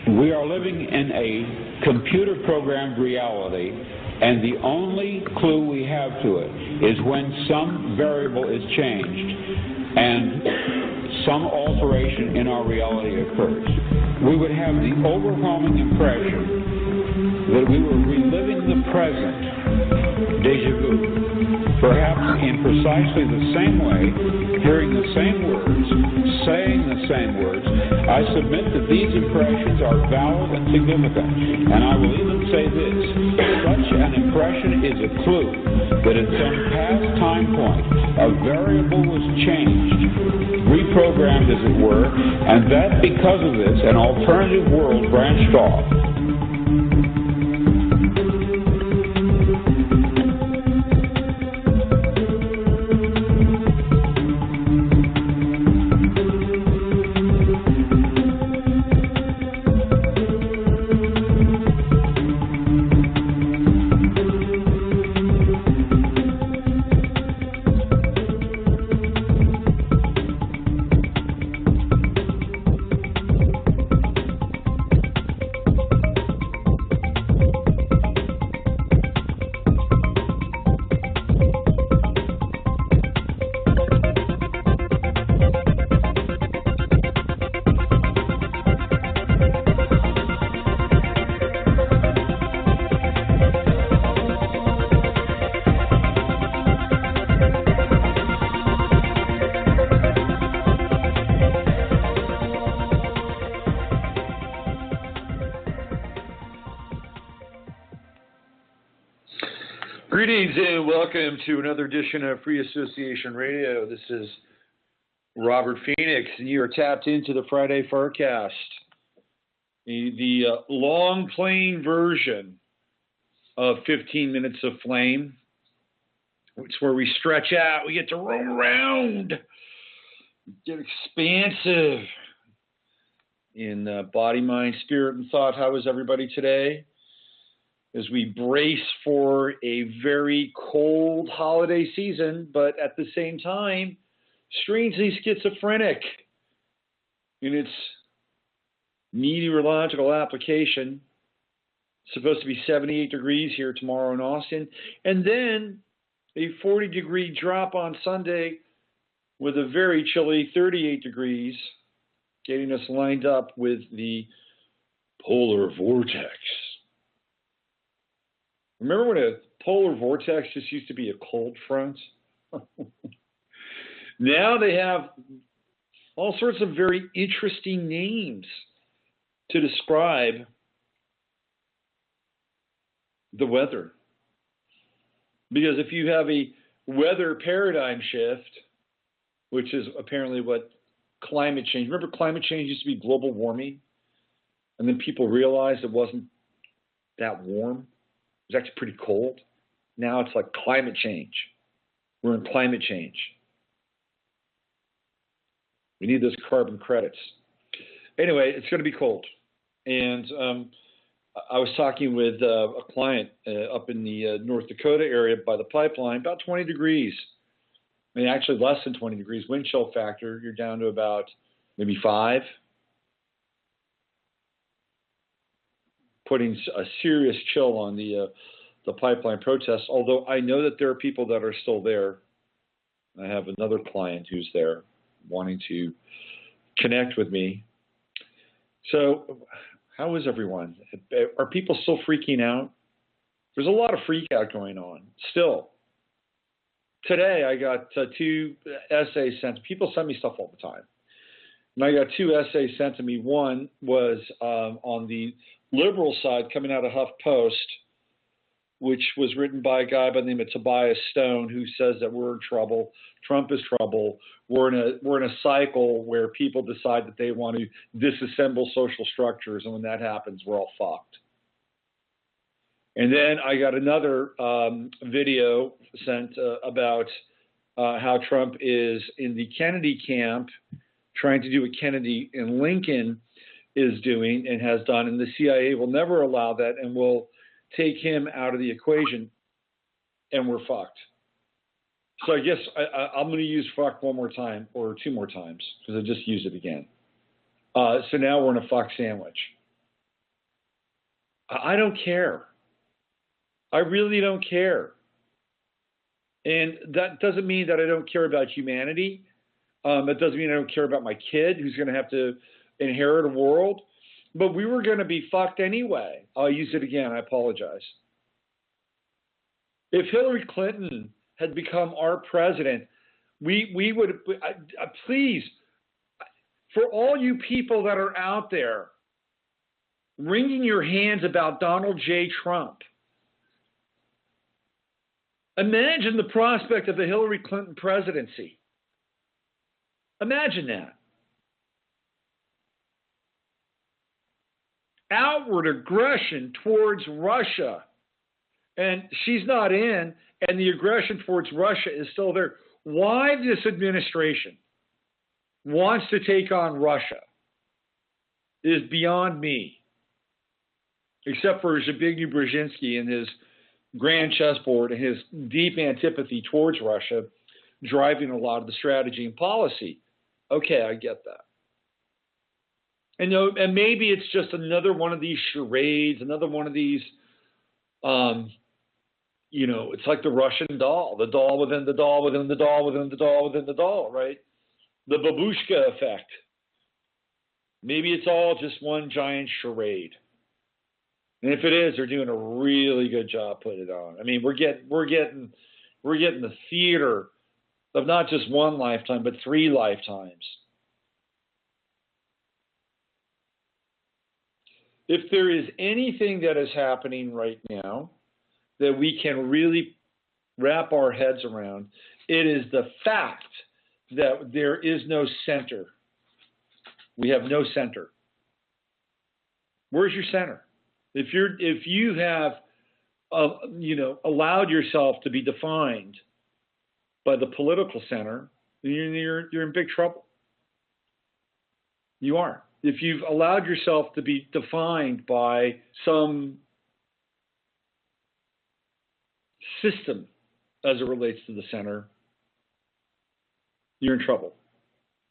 We are living in a computer-programmed reality, and the only clue we have to it is when some variable is changed and some alteration in our reality occurs. We would have the overwhelming impression that we were reliving the present, déjà vu, perhaps in precisely the same way, hearing the same words, saying the same words. I submit that these impressions are valid and significant, and I will even say this: such an impression is a clue that at some past time point a variable was changed, reprogrammed as it were, and that because of this an alternative world branched off. Greetings and welcome to another edition of Free Association Radio. This is Robert Phoenix, and you are tapped into the Friday FARcast, the long playing version of 15 Minutes of Flame. It's where we stretch out, we get to roam around, get expansive in body, mind, spirit, and thought. How is everybody today? As we brace for a very cold holiday season, but at the same time, strangely schizophrenic in its meteorological application. It's supposed to be 78 degrees here tomorrow in Austin, and then a 40-degree drop on Sunday with a very chilly 38 degrees, getting us lined up with the polar vortex. Remember when a polar vortex just used to be a cold front? Now they have all sorts of very interesting names to describe the weather. Because if you have a weather paradigm shift, which is apparently what climate change, remember climate change used to be global warming? And then people realized it wasn't that warm. It was actually pretty cold. Now it's like climate change. We're in climate change. We need those carbon credits. Anyway, it's going to be cold. And I was talking with a client up in the North Dakota area by the pipeline, about 20 degrees. I mean, actually less than 20 degrees. Wind chill factor, you're down to about maybe 5. Putting a serious chill on the pipeline protests, although I know that there are people that are still there. I have another client who's there wanting to connect with me. So how is everyone? Are people still freaking out? There's a lot of freak out going on still. Today I got 2 essays sent. People send me stuff all the time. And I got 2 essays sent to me. One was on the liberal side coming out of HuffPost, which was written by a guy by the name of Tobias Stone, who says that we're in trouble. Trump is trouble. We're in a cycle where people decide that they want to disassemble social structures, and when that happens, we're all fucked. And then I got another video sent about how Trump is in the Kennedy camp, trying to do what Kennedy and Lincoln is doing and has done, and the CIA will never allow that and will take him out of the equation, and we're fucked. So I guess I'm going to use fuck one more time or 2 more times because I just used it again. So now we're in a fuck sandwich. I don't care. I really don't care. And that doesn't mean that I don't care about humanity. That doesn't mean I don't care about my kid who's going to have to inherit a world. But we were going to be fucked anyway. I'll use it again. I apologize. If Hillary Clinton had become our president, we would, please, for all you people that are out there wringing your hands about Donald J. Trump, imagine the prospect of the Hillary Clinton presidency. Imagine that. Outward aggression towards Russia, and she's not in, and the aggression towards Russia is still there. Why this administration wants to take on Russia is beyond me, except for Zbigniew Brzezinski and his grand chessboard and his deep antipathy towards Russia driving a lot of the strategy and policy. Okay, I get that. And maybe it's just another one of these charades, another one of these, it's like the Russian doll, the doll within the doll within the doll within the doll within the doll, right? The babushka effect. Maybe it's all just one giant charade. And if it is, they're doing a really good job putting it on. I mean, we're getting the theater of not just one lifetime, but 3 lifetimes. If there is anything that is happening right now that we can really wrap our heads around, it is the fact that there is no center. We have no center. Where's your center? If you have allowed yourself to be defined by the political center, you're in big trouble. You are. If you've allowed yourself to be defined by some system as it relates to the center, you're in trouble.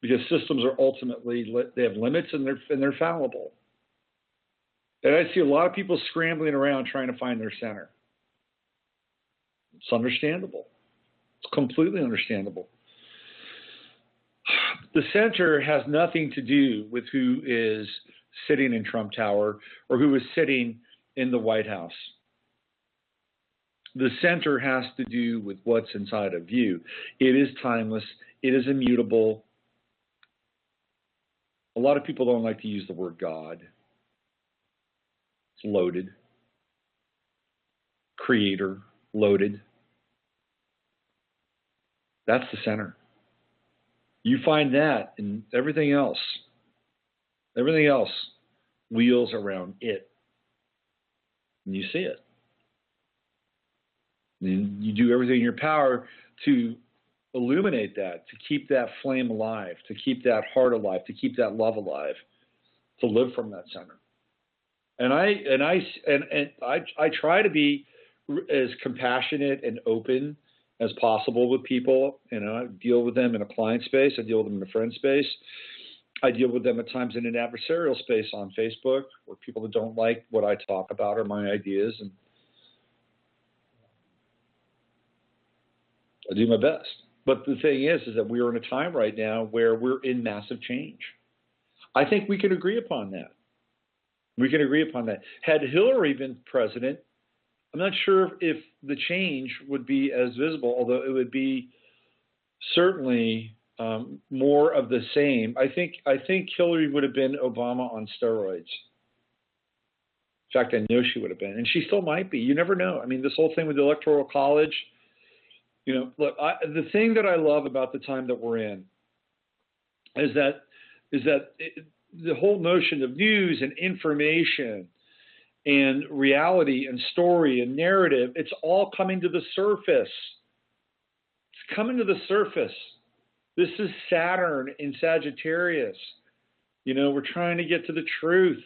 Because systems are ultimately, they have limits and they're fallible. And I see a lot of people scrambling around trying to find their center. It's understandable. It's completely understandable. The center has nothing to do with who is sitting in Trump Tower or who is sitting in the White House. The center has to do with what's inside of you. It is timeless. It is immutable. A lot of people don't like to use the word God. It's loaded. Creator, loaded. That's the center. You find that in everything else. Everything else wheels around it. And you see it. And you do everything in your power to illuminate that, to keep that flame alive, to keep that heart alive, to keep that love alive, to live from that center. And I try to be as compassionate and open as possible with people. I deal with them in a client space. I deal with them in a friend space. I deal with them at times in an adversarial space on Facebook, where people that don't like what I talk about or my ideas, and I do my best. But the thing is that we are in a time right now where we're in massive change. I think we can agree upon that. We can agree upon that. Had Hillary been president, I'm not sure if the change would be as visible, although it would be certainly more of the same. I think Hillary would have been Obama on steroids. In fact, I know she would have been, and she still might be. You never know. I mean, this whole thing with the Electoral College. Look, the thing that I love about the time that we're in is that the whole notion of news and information and reality and story and narrative, it's all coming to the surface. It's coming to the surface. This is Saturn in Sagittarius. We're trying to get to the truth.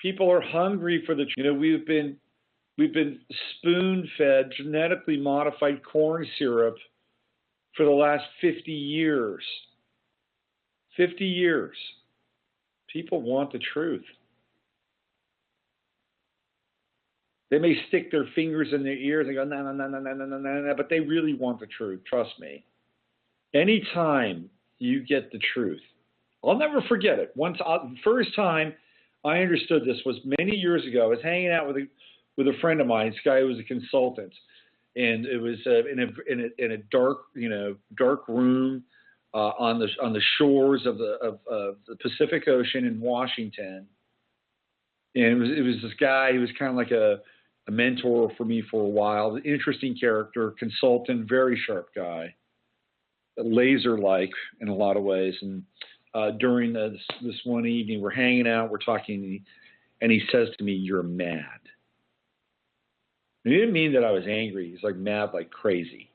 People are hungry for the truth. We've been spoon-fed genetically modified corn syrup for the last 50 years. 50 years. People want the truth. They may stick their fingers in their ears and go, no, no, no, no, no, no, no, no, no, but they really want the truth. Trust me. Anytime you get the truth, I'll never forget it. The first time I understood this was many years ago. I was hanging out with a friend of mine, this guy who was a consultant, and it was in a dark room on the shores of the Pacific Ocean in Washington. And it was this guy. He was kind of like a mentor for me for a while. Interesting character, consultant, very sharp guy, laser-like in a lot of ways. And during this one evening, we're hanging out, we're talking, and he says to me, "You're mad." And he didn't mean that I was angry. He's like mad, like crazy.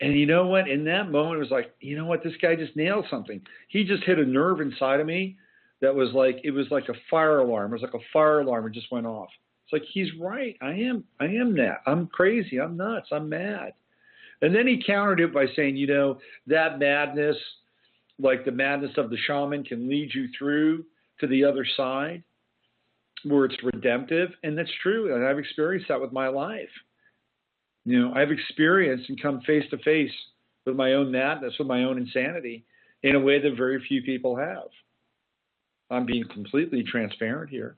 And you know what? In that moment, it was like, you know what? This guy just nailed something. He just hit a nerve inside of me that was like, it was like a fire alarm. It was like a fire alarm. It just went off. It's like, he's right. I am that. I'm crazy. I'm nuts. I'm mad. And then he countered it by saying, that madness, like the madness of the shaman, can lead you through to the other side where it's redemptive. And that's true. And I've experienced that with my life. I've experienced and come face to face with my own madness, with my own insanity in a way that very few people have. I'm being completely transparent here.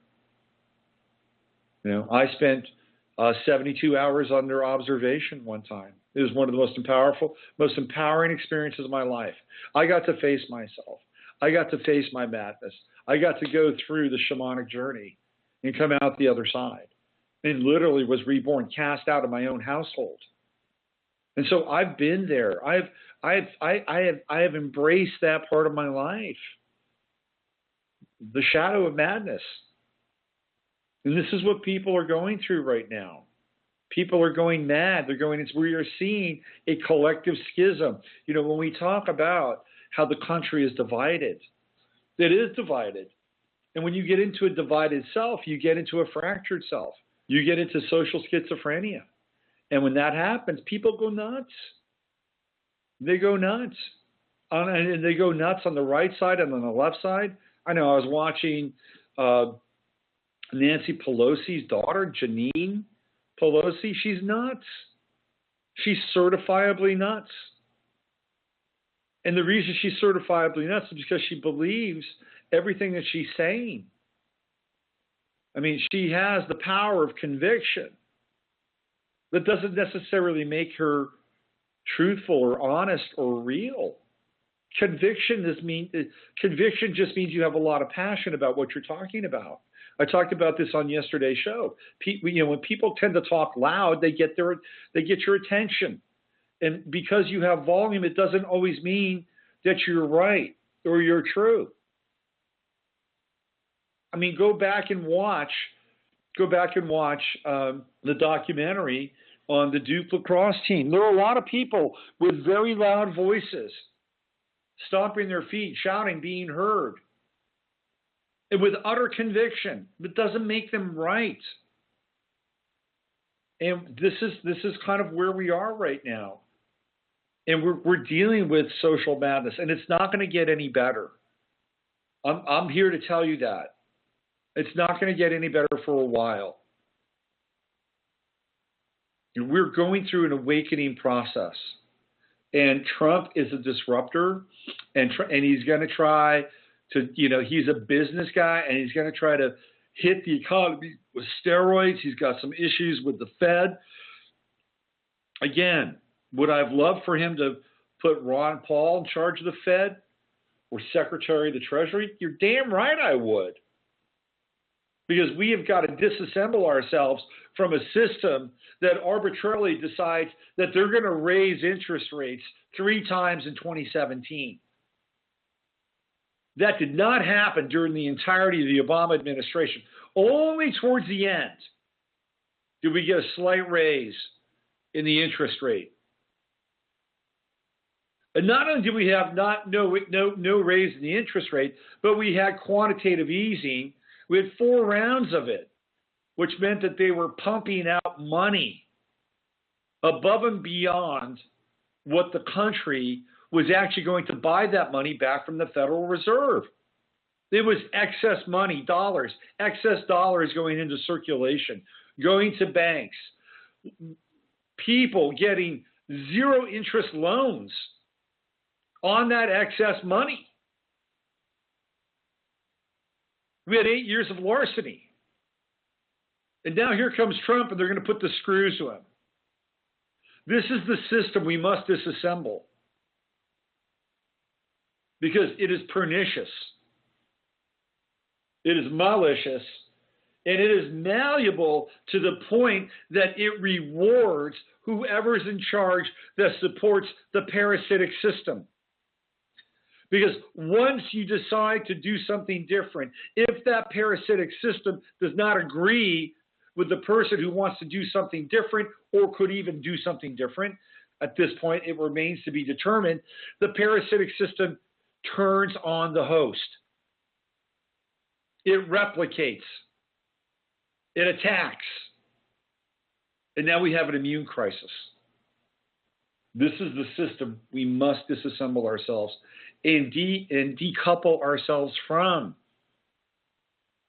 I spent 72 hours under observation one time. It was one of the most empowering experiences of my life. I got to face myself. I got to face my madness. I got to go through the shamanic journey and come out the other side. And literally was reborn, cast out of my own household. And so I've been there. I have embraced that part of my life. The shadow of madness. And this is what people are going through right now. People are going mad. We are seeing a collective schism. When we talk about how the country is divided, it is divided. And when you get into a divided self, you get into a fractured self. You get into social schizophrenia. And when that happens, people go nuts. They go nuts. And they go nuts on the right side and on the left side. I know I was watching Nancy Pelosi's daughter, Janine Pelosi. She's nuts. She's certifiably nuts. And the reason she's certifiably nuts is because she believes everything that she's saying. I mean, she has the power of conviction. That doesn't necessarily make her truthful or honest or real. Conviction just means you have a lot of passion about what you're talking about. I talked about this on yesterday's show. When people tend to talk loud, they get your attention. And because you have volume, it doesn't always mean that you're right or you're true. I mean, go back and watch the documentary on the Duke lacrosse team. There are a lot of people with very loud voices, stomping their feet, shouting, being heard, and with utter conviction. That doesn't make them right. And this is kind of where we are right now. And we're dealing with social madness, and it's not going to get any better. I'm here to tell you that. It's not going to get any better for a while. We're going through an awakening process. And Trump is a disruptor, and he's going to try to, he's a business guy, and he's going to try to hit the economy with steroids. He's got some issues with the Fed. Again, would I have loved for him to put Ron Paul in charge of the Fed or Secretary of the Treasury? You're damn right I would. Because we have got to disassemble ourselves from a system that arbitrarily decides that they're going to raise interest rates 3 times in 2017. That did not happen during the entirety of the Obama administration. Only towards the end did we get a slight raise in the interest rate. And not only did we have no raise in the interest rate, but we had quantitative easing. We had 4 rounds of it, which meant that they were pumping out money above and beyond what the country was actually going to buy that money back from the Federal Reserve. It was excess money, dollars, excess dollars going into circulation, going to banks, people getting zero interest loans on that excess money. We had 8 years of larceny. And now here comes Trump, and they're going to put the screws to him. This is the system we must disassemble because it is pernicious. It is malicious, and it is malleable to the point that it rewards whoever's in charge that supports the parasitic system. Because once you decide to do something different, if that parasitic system does not agree with the person who wants to do something different or could even do something different, at this point it remains to be determined, the parasitic system turns on the host. It replicates. It attacks. And now we have an immune crisis. This is the system we must disassemble ourselves and decouple ourselves from.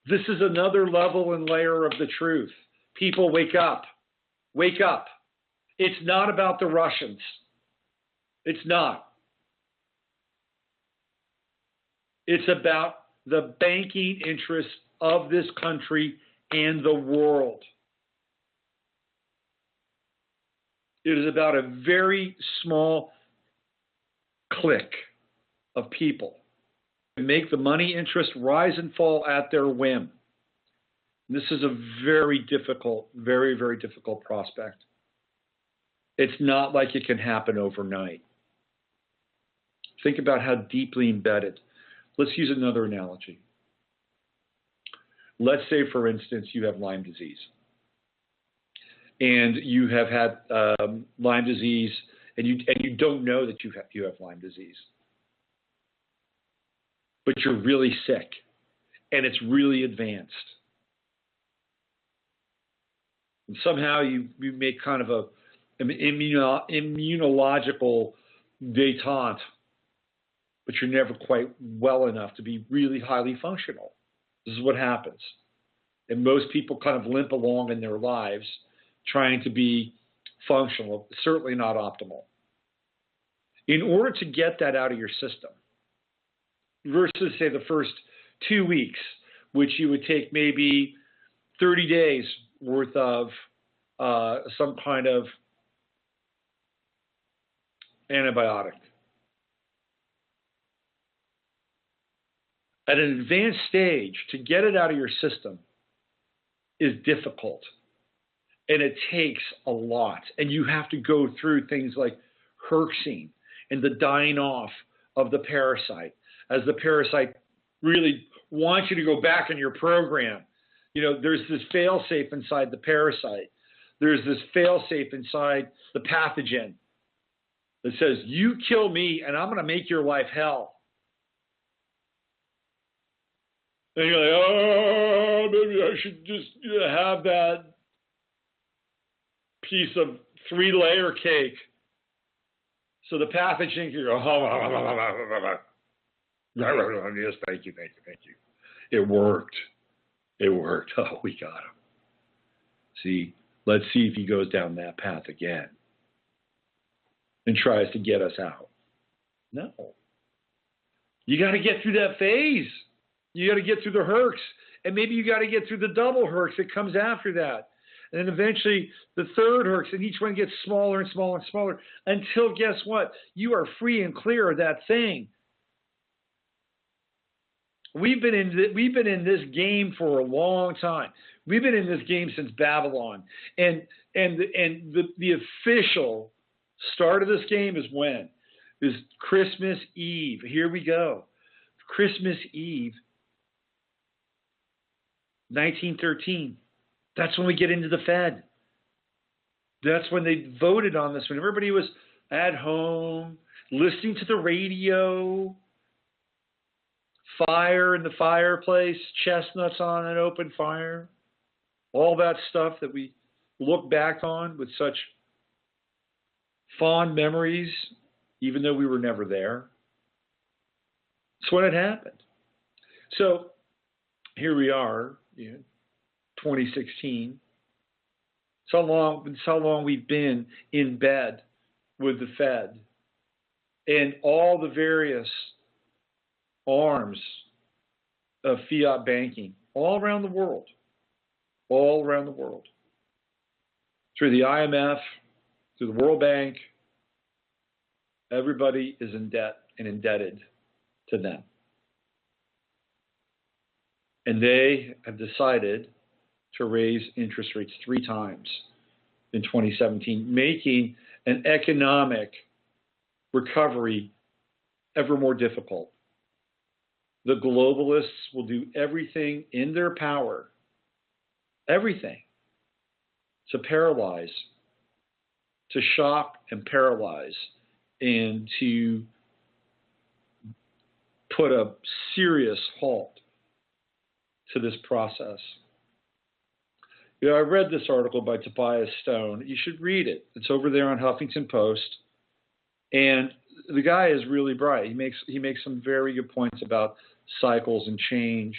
This is another level and layer of the truth. People, wake up. Wake up. It's not about the Russians. It's not. It's about the banking interests of this country and the world. It is about a very small clique of people who make the money interest rise and fall at their whim. This is a very difficult, very, very difficult prospect. It's not like it can happen overnight. Think about how deeply embedded. Let's use another analogy. Let's say, for instance, you have Lyme disease. And you have had Lyme disease, and you don't know that you have Lyme disease. But you're really sick, and it's really advanced. And somehow you make kind of an immunological détente, but you're never quite well enough to be really highly functional. This is what happens. And most people kind of limp along in their lives trying to be functional, certainly not optimal. In order to get that out of your system, versus, say, the first 2 weeks, which you would take maybe 30 days worth of some kind of antibiotic. At an advanced stage, to get it out of your system is difficult. And it takes a lot. And you have to go through things like herxing and the dying off of the parasite, as the parasite really wants you to go back in your program. You know, there's this fail-safe inside the parasite. There's this fail-safe inside the pathogen that says, you kill me and I'm going to make your life hell. And you're like, oh, maybe I should just have that piece of 3-layer cake. So the pathogen can go, yes, thank you. It worked. Oh, we got him. See, let's see if he goes down that path again and tries to get us out. No. You got to get through that phase. You got to get through the herx. And maybe you got to get through the double herx that comes after that. And then eventually the third herx, and each one gets smaller and smaller and smaller until, guess what? You are free and clear of that thing. We've been in this game for a long time. We've been in this game since Babylon. And the official start of this game is when? Is Christmas Eve. Here we go. Christmas Eve, 1913. That's when we get into the Fed. That's when they voted on this, when everybody was at home, listening to the radio, fire in the fireplace, chestnuts on an open fire, all that stuff that we look back on with such fond memories, even though we were never there. That's when it happened. So here we are, 2016. It's how long we've been in bed with the Fed and all the various arms of fiat banking all around the world, through the IMF, through the World Bank. Everybody is in debt and indebted to them. And they have decided to raise interest rates 3 times in 2017, making an economic recovery ever more difficult. The globalists will do everything in their power, everything, to paralyze, to shock and paralyze, and to put a serious halt to this process. I read this article by Tobias Stone. You should read it. It's over there on Huffington Post. And the guy is really bright. He makes some very good points about cycles and change.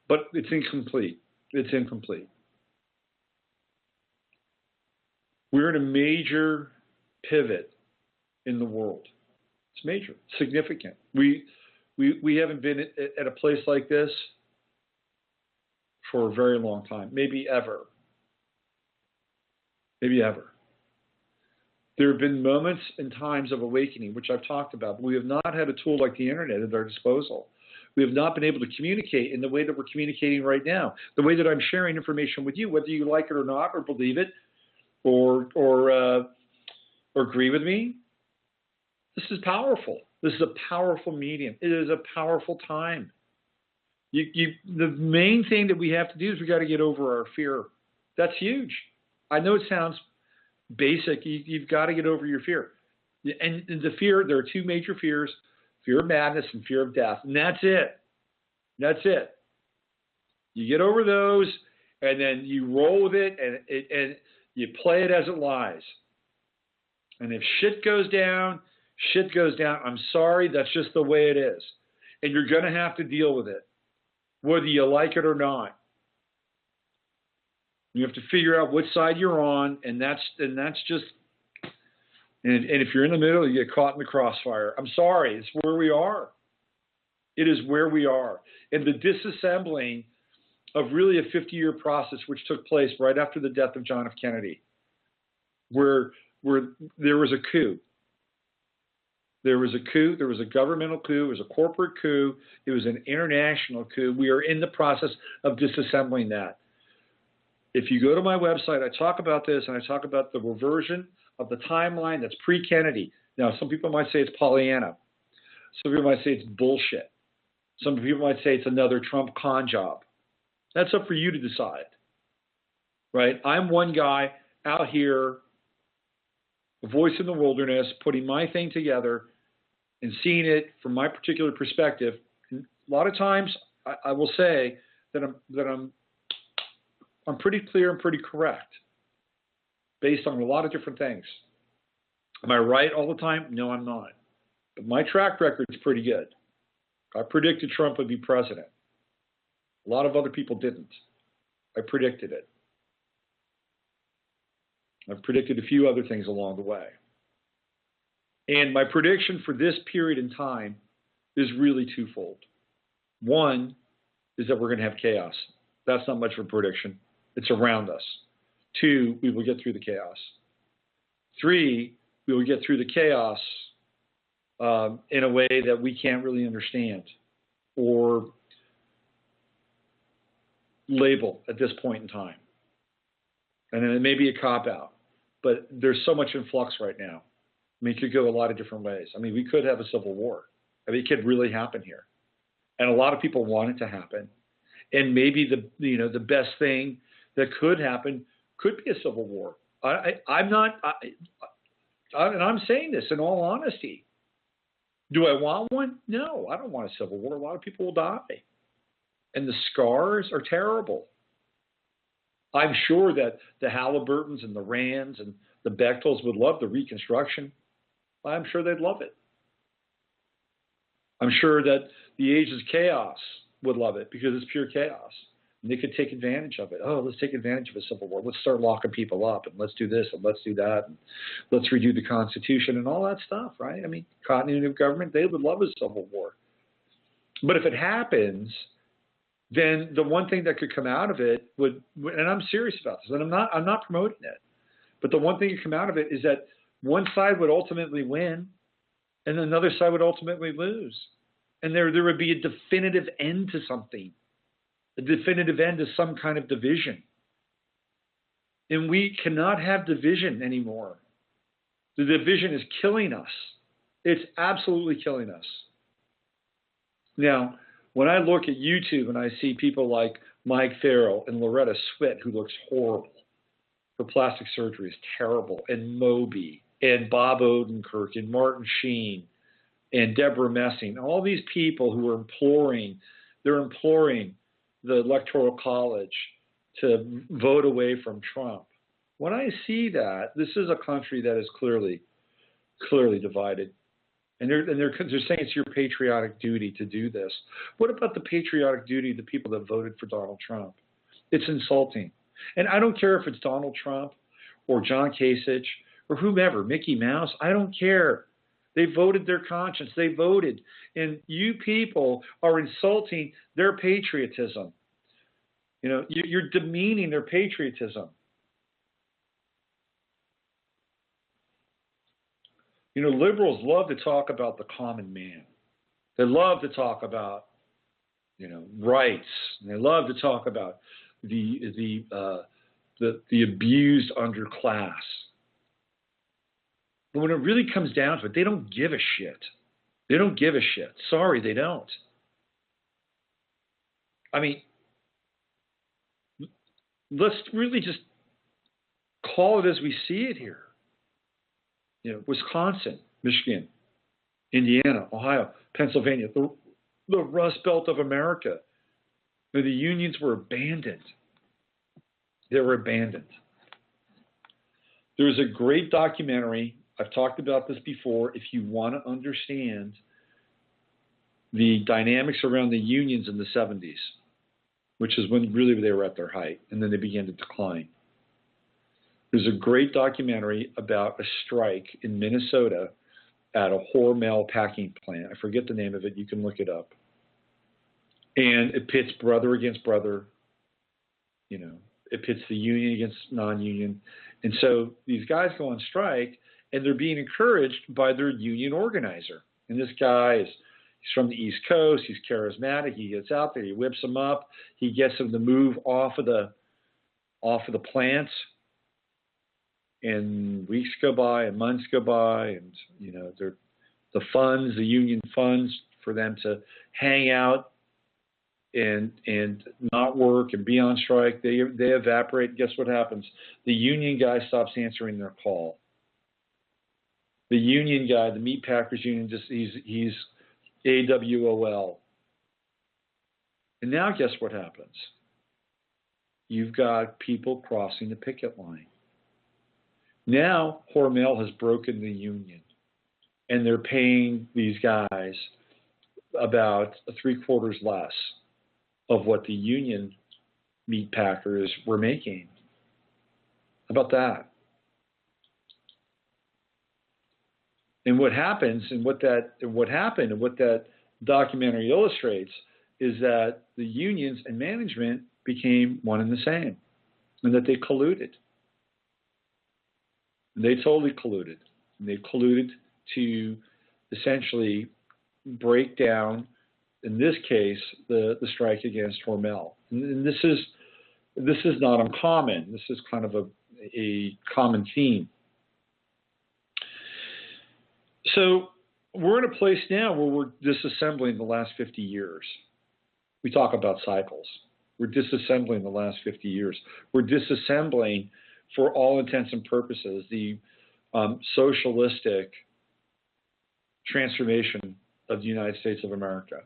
But it's incomplete. It's incomplete. We're in a major pivot in the world. It's major, significant. We haven't been at a place like this for a very long time, maybe ever. Maybe ever. There have been moments and times of awakening, which I've talked about, but we have not had a tool like the internet at our disposal. We have not been able to communicate in the way that we're communicating right now, the way that I'm sharing information with you, whether you like it or not, or believe it, or agree with me. This is powerful. This is a powerful medium. It is a powerful time. The main thing that we have to do is we got to get over our fear. That's huge. I know it sounds basic. You've got to get over your fear. And the fear, there are 2 major fears, fear of madness and fear of death. And that's it. That's it. You get over those, and then you roll with it, and you play it as it lies. And if shit goes down, shit goes down. I'm sorry, that's just the way it is. And you're going to have to deal with it, whether you like it or not. You have to figure out which side you're on, and that's just, and if you're in the middle, you get caught in the crossfire. I'm sorry, it's where we are. It is where we are. And the disassembling of really a 50-year process, which took place right after the death of John F. Kennedy, where there was a coup. There was a coup. There was a governmental coup. It was a corporate coup. It was an international coup. We are in the process of disassembling that. If you go to my website, I talk about this, and I talk about the reversion of the timeline that's pre-Kennedy. Now, some people might say it's Pollyanna. Some people might say it's bullshit. Some people might say it's another Trump con job. That's up for you to decide, right? I'm one guy out here, a voice in the wilderness, putting my thing together and seeing it from my particular perspective. And a lot of times, I will say that I'm pretty clear and pretty correct based on a lot of different things. Am I right all the time? No, I'm not. But my track record is pretty good. I predicted Trump would be president. A lot of other people didn't. I predicted it. I've predicted a few other things along the way. And my prediction for this period in time is really twofold. One is that we're going to have chaos. That's not much of a prediction. It's around us. 2, we will get through the chaos. 3, we will get through the chaos in a way that we can't really understand or label at this point in time. And then it may be a cop-out, but there's so much in flux right now. I mean, it could go a lot of different ways. I mean, we could have a civil war. I mean, it could really happen here. And a lot of people want it to happen. And maybe the best thing that could happen could be a civil war. I'm saying this in all honesty. Do I want one? No, I don't want a civil war. A lot of people will die. And the scars are terrible. I'm sure that the Halliburtons and the Rands and the Bechtels would love the Reconstruction. I'm sure they'd love it. I'm sure that The Age of Chaos would love it because it's pure chaos. And they could take advantage of it. Oh, let's take advantage of a civil war. Let's start locking people up, and let's do this, and let's do that, and let's redo the Constitution and all that stuff, right? I mean, continuity of government, they would love a civil war. But if it happens, then the one thing that could come out of it would, and I'm serious about this, and I'm not promoting it, but the one thing that could come out of it is that one side would ultimately win, and another side would ultimately lose. And there would be a definitive end to something. A definitive end to some kind of division. And we cannot have division anymore. The division is killing us. It's absolutely killing us. Now, when I look at YouTube and I see people like Mike Farrell and Loretta Swit, who looks horrible, her plastic surgery is terrible, and Moby, and Bob Odenkirk, and Martin Sheen, and Deborah Messing, all these people who are imploring the Electoral College to vote away from Trump. When I see that, this is a country that is clearly divided. And they're saying it's your patriotic duty to do this. What about the patriotic duty of the people that voted for Donald Trump? It's insulting. And I don't care if it's Donald Trump or John Kasich or whomever, Mickey Mouse, I don't care. They voted their conscience. They voted. And you people are insulting their patriotism. You know, you're demeaning their patriotism. You know, liberals love to talk about the common man. They love to talk about, you know, rights. And they love to talk about the abused underclass. But when it really comes down to it, they don't give a shit. They don't give a shit. Sorry, they don't. I mean, let's really just call it as we see it here. You know, Wisconsin, Michigan, Indiana, Ohio, Pennsylvania, the Rust Belt of America, where the unions were abandoned. They were abandoned. There's a great documentary. I've talked about this before. If you want to understand the dynamics around the unions in the 70s, which is when really they were at their height, and then they began to decline. There's a great documentary about a strike in Minnesota at a Hormel packing plant. I forget the name of it. You can look it up. And it pits brother against brother. You know, it pits the union against non-union. And so these guys go on strike, and they're being encouraged by their union organizer. And this guy he's from the East Coast. He's charismatic. He gets out there. He whips them up. He gets them to move off of the plants. And weeks go by and months go by, and you know, the union funds for them to hang out and not work and be on strike, they evaporate. Guess what happens? The union guy stops answering their call. The union guy, the meat packers union, he's AWOL. And now guess what happens? You've got people crossing the picket line. Now Hormel has broken the union, and they're paying these guys about 3/4 less of what the union meat packers were making. How about that? And what happens, and what happened, and what that documentary illustrates, is that the unions and management became one and the same, and that they colluded. And they totally colluded. And they colluded to essentially break down, in this case, the strike against Hormel. And this is not uncommon. This is kind of a common theme. So we're in a place now where we're disassembling the last 50 years. We talk about cycles. We're disassembling the last 50 years. We're disassembling, for all intents and purposes, the socialistic transformation of the United States of America,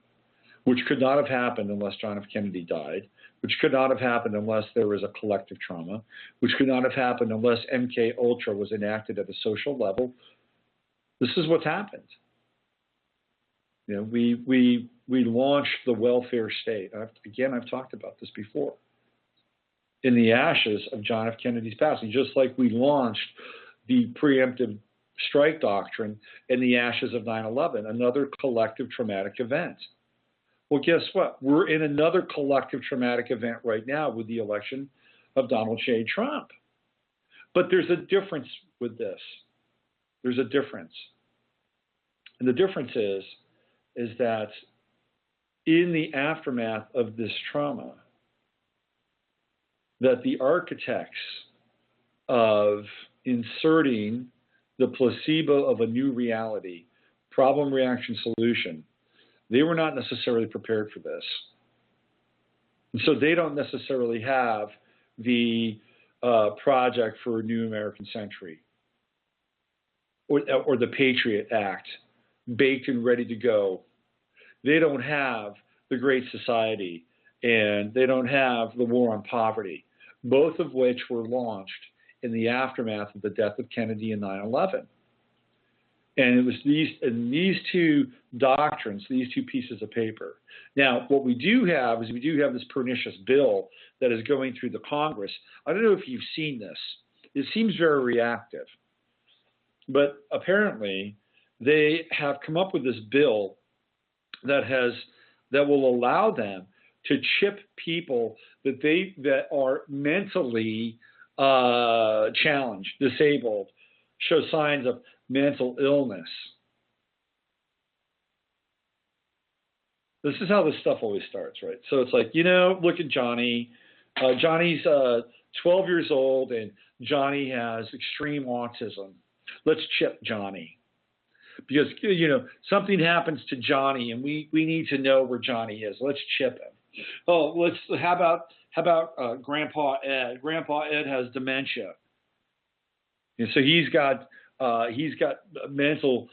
which could not have happened unless John F. Kennedy died, which could not have happened unless there was a collective trauma, which could not have happened unless MK Ultra was enacted at a social level. This is what's happened. You know, we launched the welfare state. I've talked about this before. In the ashes of John F. Kennedy's passing, just like we launched the preemptive strike doctrine in the ashes of 9/11, another collective traumatic event. Well, guess what? We're in another collective traumatic event right now with the election of Donald J. Trump. But there's a difference with this. There's a difference. And the difference is that in the aftermath of this trauma, that the architects of inserting the placebo of a new reality, problem, reaction, solution, they were not necessarily prepared for this. And so they don't necessarily have the project for a new American century or the Patriot Act baked and ready to go. They don't have the Great Society, and they don't have the War on Poverty, both of which were launched in the aftermath of the death of Kennedy in 9/11. And it was these two doctrines, these two pieces of paper. Now, what we do have is this pernicious bill that is going through the Congress. I don't know if you've seen this. It seems very reactive. But apparently, they have come up with this bill that will allow them to chip people that are mentally challenged, disabled, show signs of mental illness. This is how this stuff always starts, right? So it's like, look at Johnny. Johnny's 12 years old, and Johnny has extreme autism. Let's chip Johnny. Because, something happens to Johnny, and we need to know where Johnny is. Let's chip him. Oh, how about Grandpa Ed? Grandpa Ed has dementia. And so he's got his mental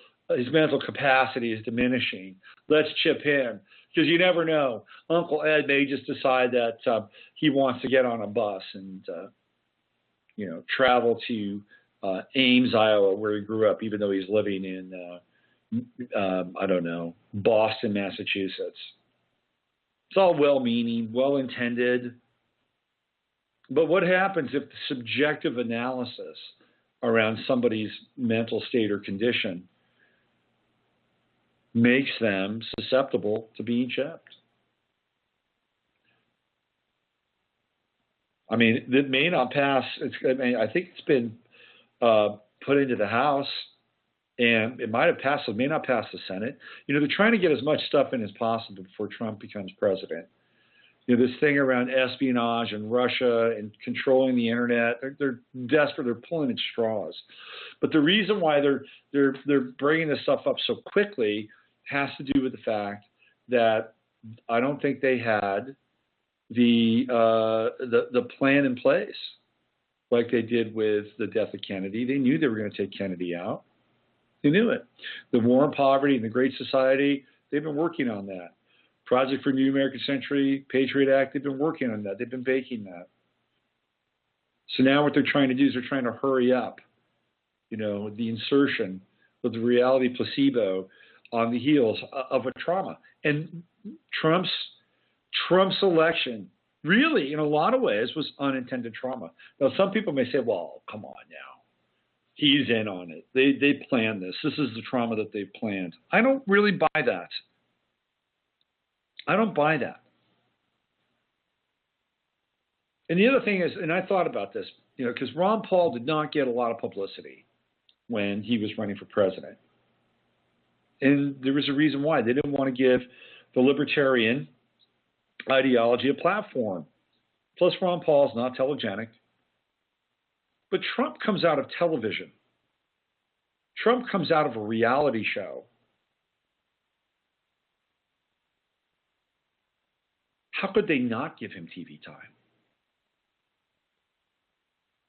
capacity is diminishing. Let's chip him, because you never know. Uncle Ed may just decide that he wants to get on a bus and travel to Ames, Iowa, where he grew up, even though he's living in Boston, Massachusetts. It's all well-meaning, well-intended. But what happens if the subjective analysis around somebody's mental state or condition makes them susceptible to being chipped? I mean, it may not pass. I think it's been put into the House, and it might have passed. It may not pass the Senate. They're trying to get as much stuff in as possible before Trump becomes president. This thing around espionage and Russia and controlling the internet, they're desperate. They're pulling at straws. But the reason why they're bringing this stuff up so quickly has to do with the fact that I don't think they had the plan in place like they did with the death of Kennedy. They knew they were going to take Kennedy out. They knew it. The War on Poverty and the Great Society, they've been working on that. Project for New American Century, Patriot Act, they've been working on that. They've been baking that. So now what they're trying to do is they're trying to hurry up, the insertion of the reality placebo on the heels of a trauma. And Trump's election really, in a lot of ways, was unintended trauma. Now, some people may say, well, come on now. He's in on it. They planned this. This is the trauma that they've planned. I don't really buy that. I don't buy that. And the other thing is, and I thought about this, because Ron Paul did not get a lot of publicity when he was running for president. And there was a reason why. They didn't want to give the libertarian ideology a platform. Plus, Ron Paul is not telegenic. But Trump comes out of television. Trump comes out of a reality show. How could they not give him TV time?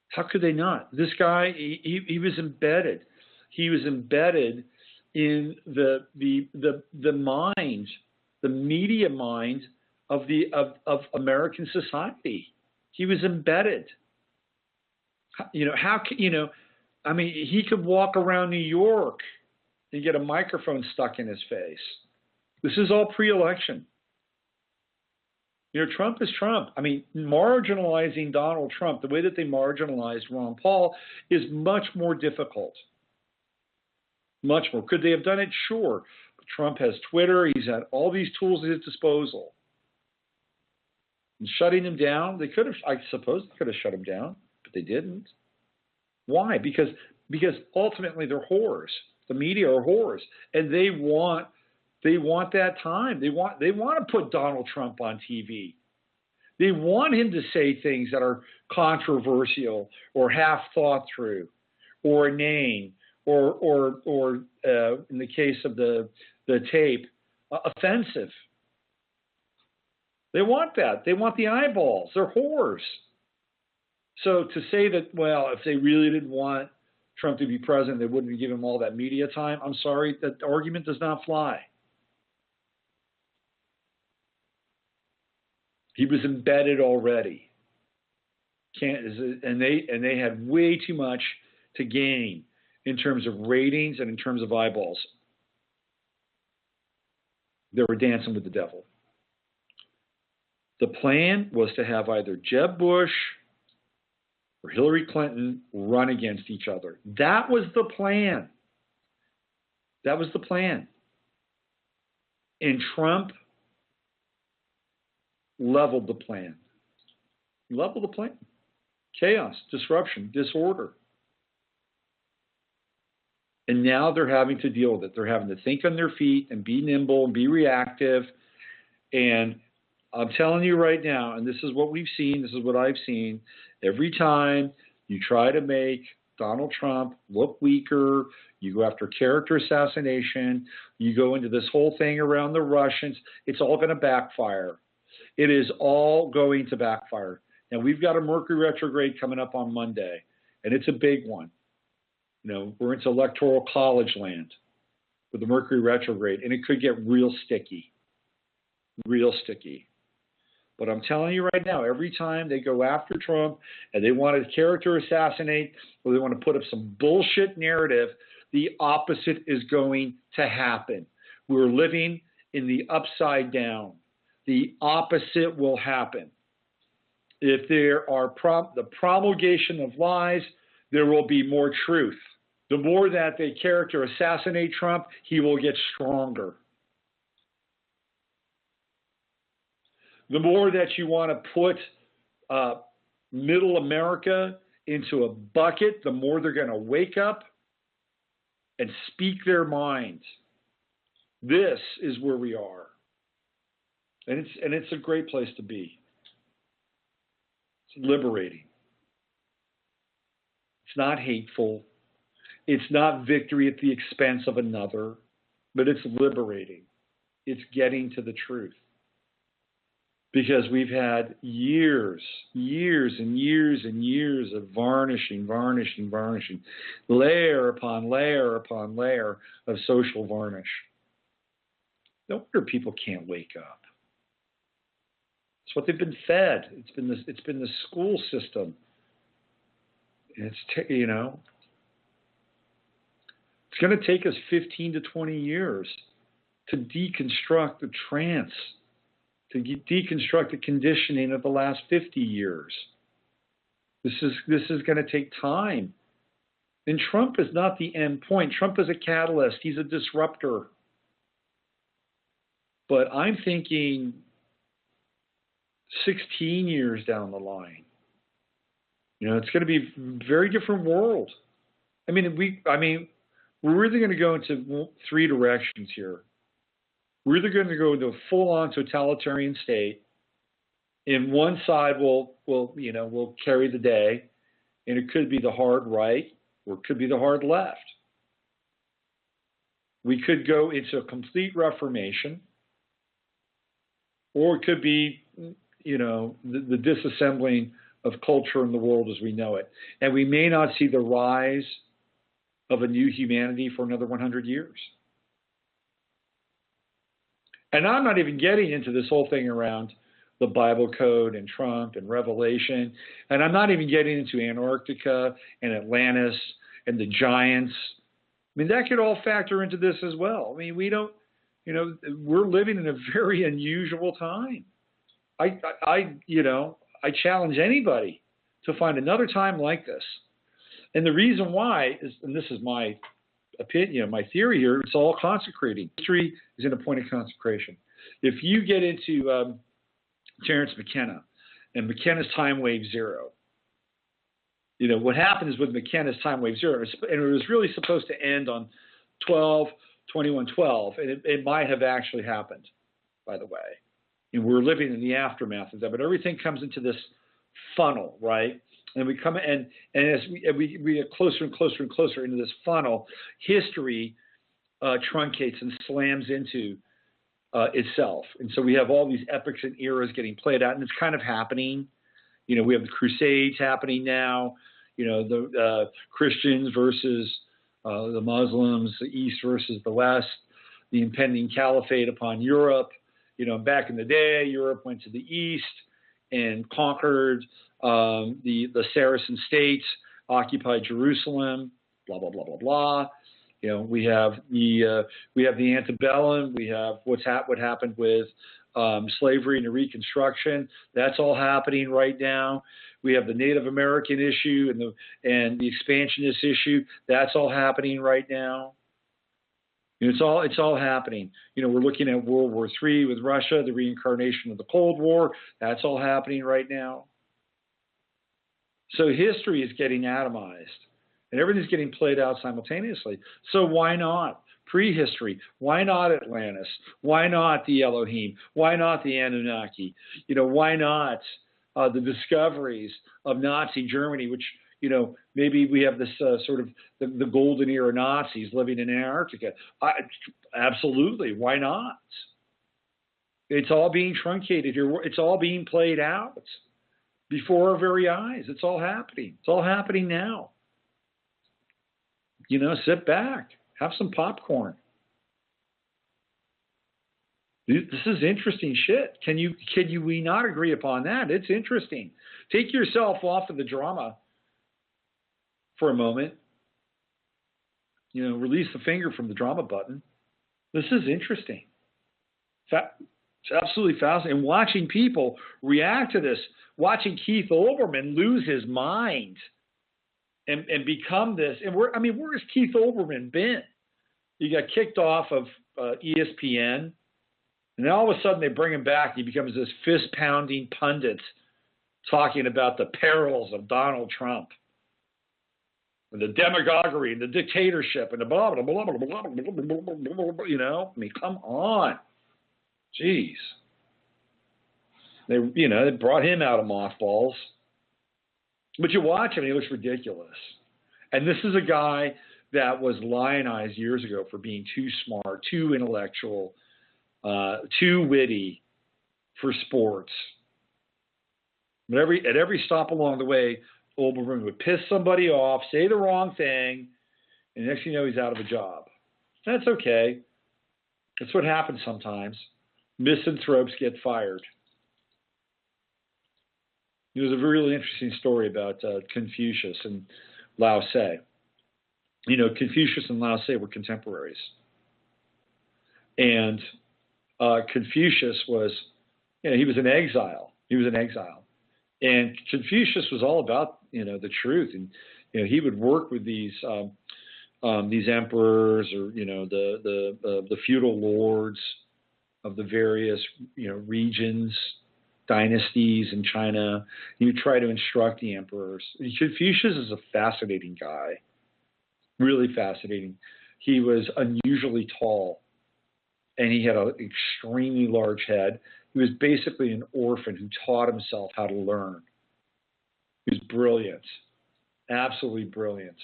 How could they not? This guy, he was embedded. He was embedded in the mind, the media mind of American society. He was embedded. He could walk around New York and get a microphone stuck in his face. This is all pre-election. Trump is Trump. I mean, marginalizing Donald Trump, the way that they marginalized Ron Paul, is much more difficult. Much more. Could they have done it? Sure. But Trump has Twitter. He's had all these tools at his disposal. And shutting him down, I suppose they could have shut him down, but they didn't. Why? Because ultimately they're whores. The media are whores, and they want that time. They want to put Donald Trump on TV. They want him to say things that are controversial or half thought through, or inane, or in the case of the tape, offensive. They want that. They want the eyeballs. They're whores. So to say that, well, if they really didn't want Trump to be president, they wouldn't give him all that media time, I'm sorry, that argument does not fly. He was embedded already. And they had way too much to gain in terms of ratings and in terms of eyeballs. They were dancing with the devil. The plan was to have either Jeb Bush or Hillary Clinton run against each other. That was the plan. That was the plan. And Trump leveled the plan. Leveled the plan. Chaos, disruption, disorder. And now they're having to deal with it. They're having to think on their feet and be nimble and be reactive. And I'm telling you right now, and this is what we've seen, this is what I've seen, every time you try to make Donald Trump look weaker, you go after character assassination, you go into this whole thing around the Russians, it's all going to backfire. It is all going to backfire. Now, we've got a Mercury retrograde coming up on Monday, and it's a big one. We're into electoral college land with the Mercury retrograde, and it could get real sticky. Real sticky. But I'm telling you right now, every time they go after Trump and they want to character assassinate or they want to put up some bullshit narrative, the opposite is going to happen. We're living in the upside down. The opposite will happen. If there are the promulgation of lies, there will be more truth. The more that they character assassinate Trump, he will get stronger. The more that you want to put middle America into a bucket, the more they're going to wake up and speak their minds. This is where we are. And it's a great place to be. It's liberating. It's not hateful. It's not victory at the expense of another, but it's liberating. It's getting to the truth. Because we've had years and years of varnishing, layer upon layer upon layer of social varnish. No wonder people can't wake up. It's what they've been fed. It's been the school system. It's it's going to take us 15 to 20 years to deconstruct the trance, to deconstruct the conditioning of the last 50 years. This is going to take time. And Trump is not the end point. Trump is a catalyst. He's a disruptor. But I'm thinking 16 years down the line. It's going to be a very different world. We're either going to go into three directions here. We're either going to go into a full-on totalitarian state, and one side will carry the day, and it could be the hard right, or it could be the hard left. We could go into a complete reformation, or it could be, the disassembling of culture in the world as we know it. And we may not see the rise of a new humanity for another 100 years. And I'm not even getting into this whole thing around the Bible code and Trump and Revelation. And I'm not even getting into Antarctica and Atlantis and the giants. That could all factor into this as well. We don't we're living in a very unusual time. I challenge anybody to find another time like this. And the reason why is, and this is my opinion, my theory here, it's all consecrating. History is in a point of consecration. If you get into Terence McKenna and McKenna's time wave zero, what happens with McKenna's time wave zero, and it was really supposed to end on 12/21/12, and it might have actually happened, by the way. And we're living in the aftermath of that, but everything comes into this funnel, right? And we come and as we get closer and closer and closer into this funnel, history truncates and slams into itself. And so we have all these epochs and eras getting played out, and it's kind of happening. We have the Crusades happening now. The Christians versus the Muslims, the East versus the West, the impending caliphate upon Europe. Back in the day, Europe went to the East and conquered the Saracen states, occupied Jerusalem, blah blah blah blah blah. We have the antebellum. We have what happened with slavery and the Reconstruction. That's all happening right now. We have the Native American issue and the expansionist issue. That's all happening right now. It's all happening. We're looking at World War III with Russia, the reincarnation of the Cold War. That's all happening right now. So history is getting atomized, and everything's getting played out simultaneously. So why not prehistory? Why not Atlantis? Why not the Elohim? Why not the Anunnaki? Why not the discoveries of Nazi Germany, which, maybe we have this sort of the golden era Nazis living in Antarctica. Absolutely. Why not? It's all being truncated here. It's all being played out before our very eyes. It's all happening. It's all happening now. Sit back, have some popcorn. This is interesting shit. Can we not agree upon that? It's interesting. Take yourself off of the drama for a moment. Release the finger from the drama button. This is interesting. It's absolutely fascinating. And watching people react to this, watching Keith Olbermann lose his mind and become this. And where's Keith Olbermann been? He got kicked off of ESPN. And then all of a sudden they bring him back. He becomes this fist-pounding pundit talking about the perils of Donald Trump and the demagoguery and the dictatorship and the blah, blah, blah, blah, blah, blah, blah, blah, come on. Jeez. They brought him out of mothballs. But you watch him and he looks ridiculous. And this is a guy that was lionized years ago for being too smart, too intellectual, too witty for sports. But at every stop along the way, Olbermann would piss somebody off, say the wrong thing, and next thing you know, he's out of a job. That's okay. That's what happens sometimes. Misanthropes get fired. There's a really interesting story about Confucius and Lao Tse. Confucius and Lao Tse were contemporaries. And Confucius was, he was in exile. And Confucius was all about, the truth. And, he would work with these emperors or, the feudal lords of the various, regions, dynasties in China. He would try to instruct the emperors. Confucius is a fascinating guy, really fascinating. He was unusually tall, and he had an extremely large head. He was basically an orphan who taught himself how to learn. He was brilliant, absolutely brilliant.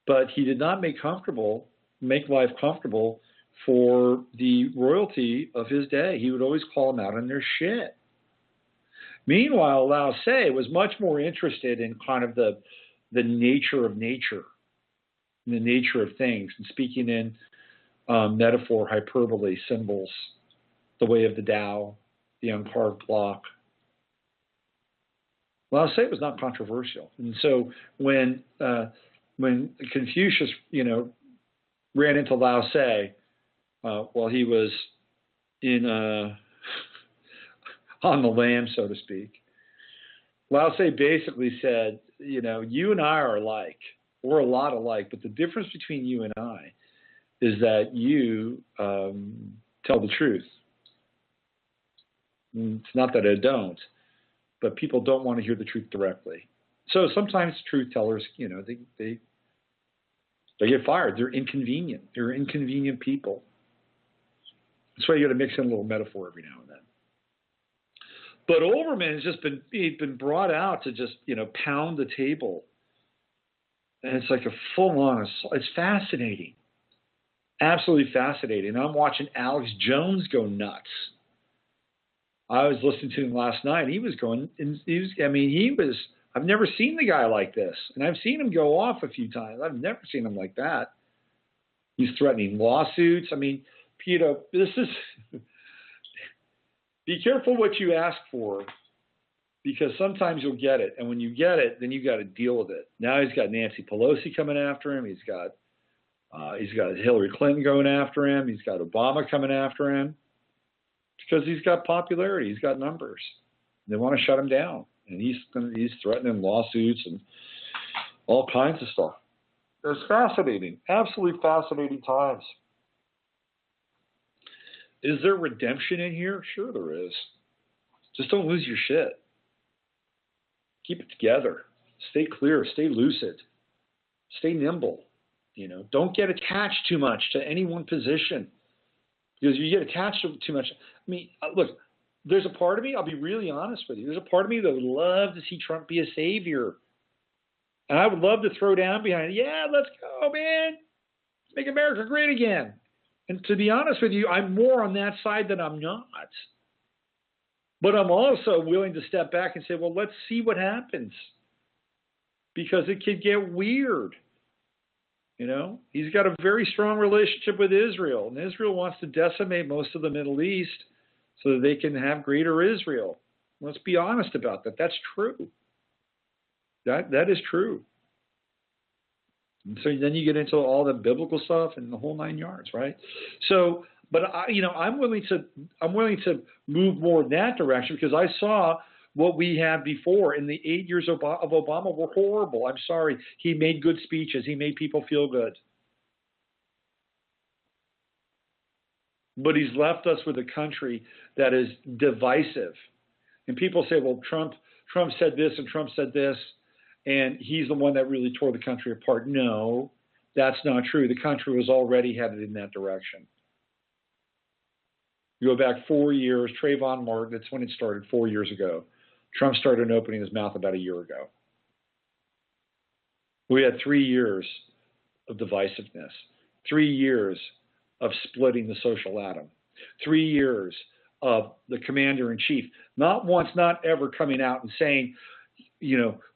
But he did not make life comfortable for the royalty of his day. He would always call them out on their shit. Meanwhile, Lao Tse was much more interested in kind of the nature of nature, the nature of things, and speaking in metaphor, hyperbole, symbols, the way of the Tao, the uncarved block. Lao Tse was not controversial. And so when Confucius, ran into Lao Tse, while he was in on the lam, so to speak. Lao Tse basically said, you and I are alike. We're a lot alike, but the difference between you and I is that you tell the truth. It's not that I don't, but people don't want to hear the truth directly. So sometimes truth tellers, they get fired. They're inconvenient. They're inconvenient people. That's why you got to mix in a little metaphor every now and then. But Olbermann has just been brought out to just, pound the table. And it's like a full-on assault. It's fascinating. Absolutely fascinating. I'm watching Alex Jones go nuts. I was listening to him last night. I've never seen the guy like this. And I've seen him go off a few times. I've never seen him like that. He's threatening lawsuits. This is, be careful what you ask for, because sometimes you'll get it. And when you get it, then you got to deal with it. Now he's got Nancy Pelosi coming after him. He's got Hillary Clinton going after him. He's got Obama coming after him because he's got popularity. He's got numbers. They want to shut him down. And he's threatening lawsuits and all kinds of stuff. It's fascinating. Absolutely fascinating times. Is there redemption in here? Sure there is. Just don't lose your shit. Keep it together. Stay clear. Stay lucid. Stay nimble. Don't get attached too much to any one position. Because you get attached to too much. Look, there's a part of me, I'll be really honest with you, there's a part of me that would love to see Trump be a savior. And I would love to throw down behind it. Yeah, let's go, man. Let's make America great again. And to be honest with you, I'm more on that side than I'm not. But I'm also willing to step back and say, well, let's see what happens. Because it could get weird. He's got a very strong relationship with Israel. And Israel wants to decimate most of the Middle East so that they can have greater Israel. Let's be honest about that. That's true. That is true. And so then you get into all the biblical stuff and the whole 9 yards, right? So, but I'm willing to move more in that direction because I saw what we had before. In the 8 years of Obama were horrible. I'm sorry. He made good speeches. He made people feel good. But he's left us with a country that is divisive. And people say, well, Trump said this and Trump said this, and he's the one that really tore the country apart. No, that's not true. The country was already headed in that direction. You go back 4 years, Trayvon Martin, that's when it started 4 years ago. Trump started opening his mouth about a year ago. We had 3 years of divisiveness, 3 years of splitting the social atom, 3 years of the commander-in-chief, not once, not ever coming out and saying,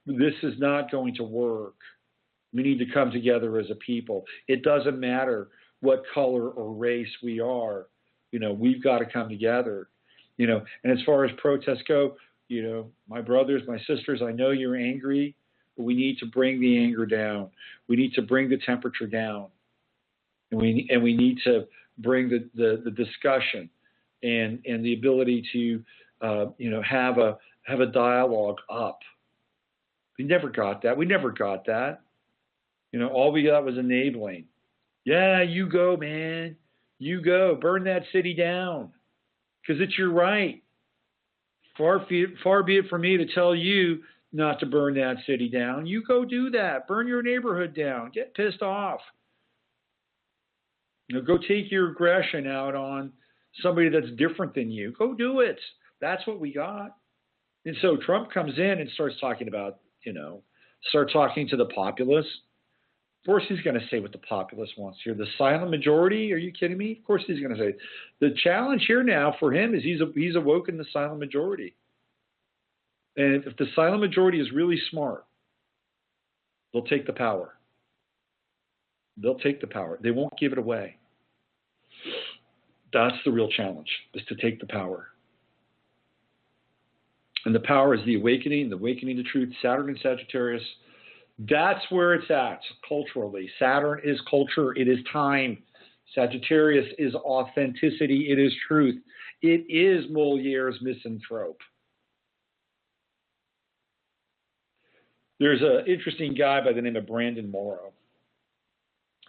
this is not going to work. We need to come together as a people. It doesn't matter what color or race we are. We've got to come together. And as far as protests go, my brothers, my sisters, I know you're angry, but we need to bring the anger down. We need to bring the temperature down. And we need to bring the discussion and the ability to have a dialogue up. We never got that. All we got was enabling. Yeah, you go, man. You go. Burn that city down. Because it's your right. Far be it from me to tell you not to burn that city down. You go do that. Burn your neighborhood down. Get pissed off. Go take your aggression out on somebody that's different than you. Go do it. That's what we got. And so Trump comes in and starts talking about, start talking to the populace. Of course he's going to say what the populace wants here. The silent majority? Are you kidding me? Of course he's going to say. The challenge here now for him is he's awoken the silent majority. And if the silent majority is really smart, they'll take the power. They'll take the power. They won't give it away. That's the real challenge, is to take the power. And the power is the awakening to truth. Saturn and Sagittarius, that's where it's at culturally. Saturn is culture. It is time. Sagittarius is authenticity. It is truth. It is Moliere's misanthrope. There's an interesting guy by the name of Brandon Morrow.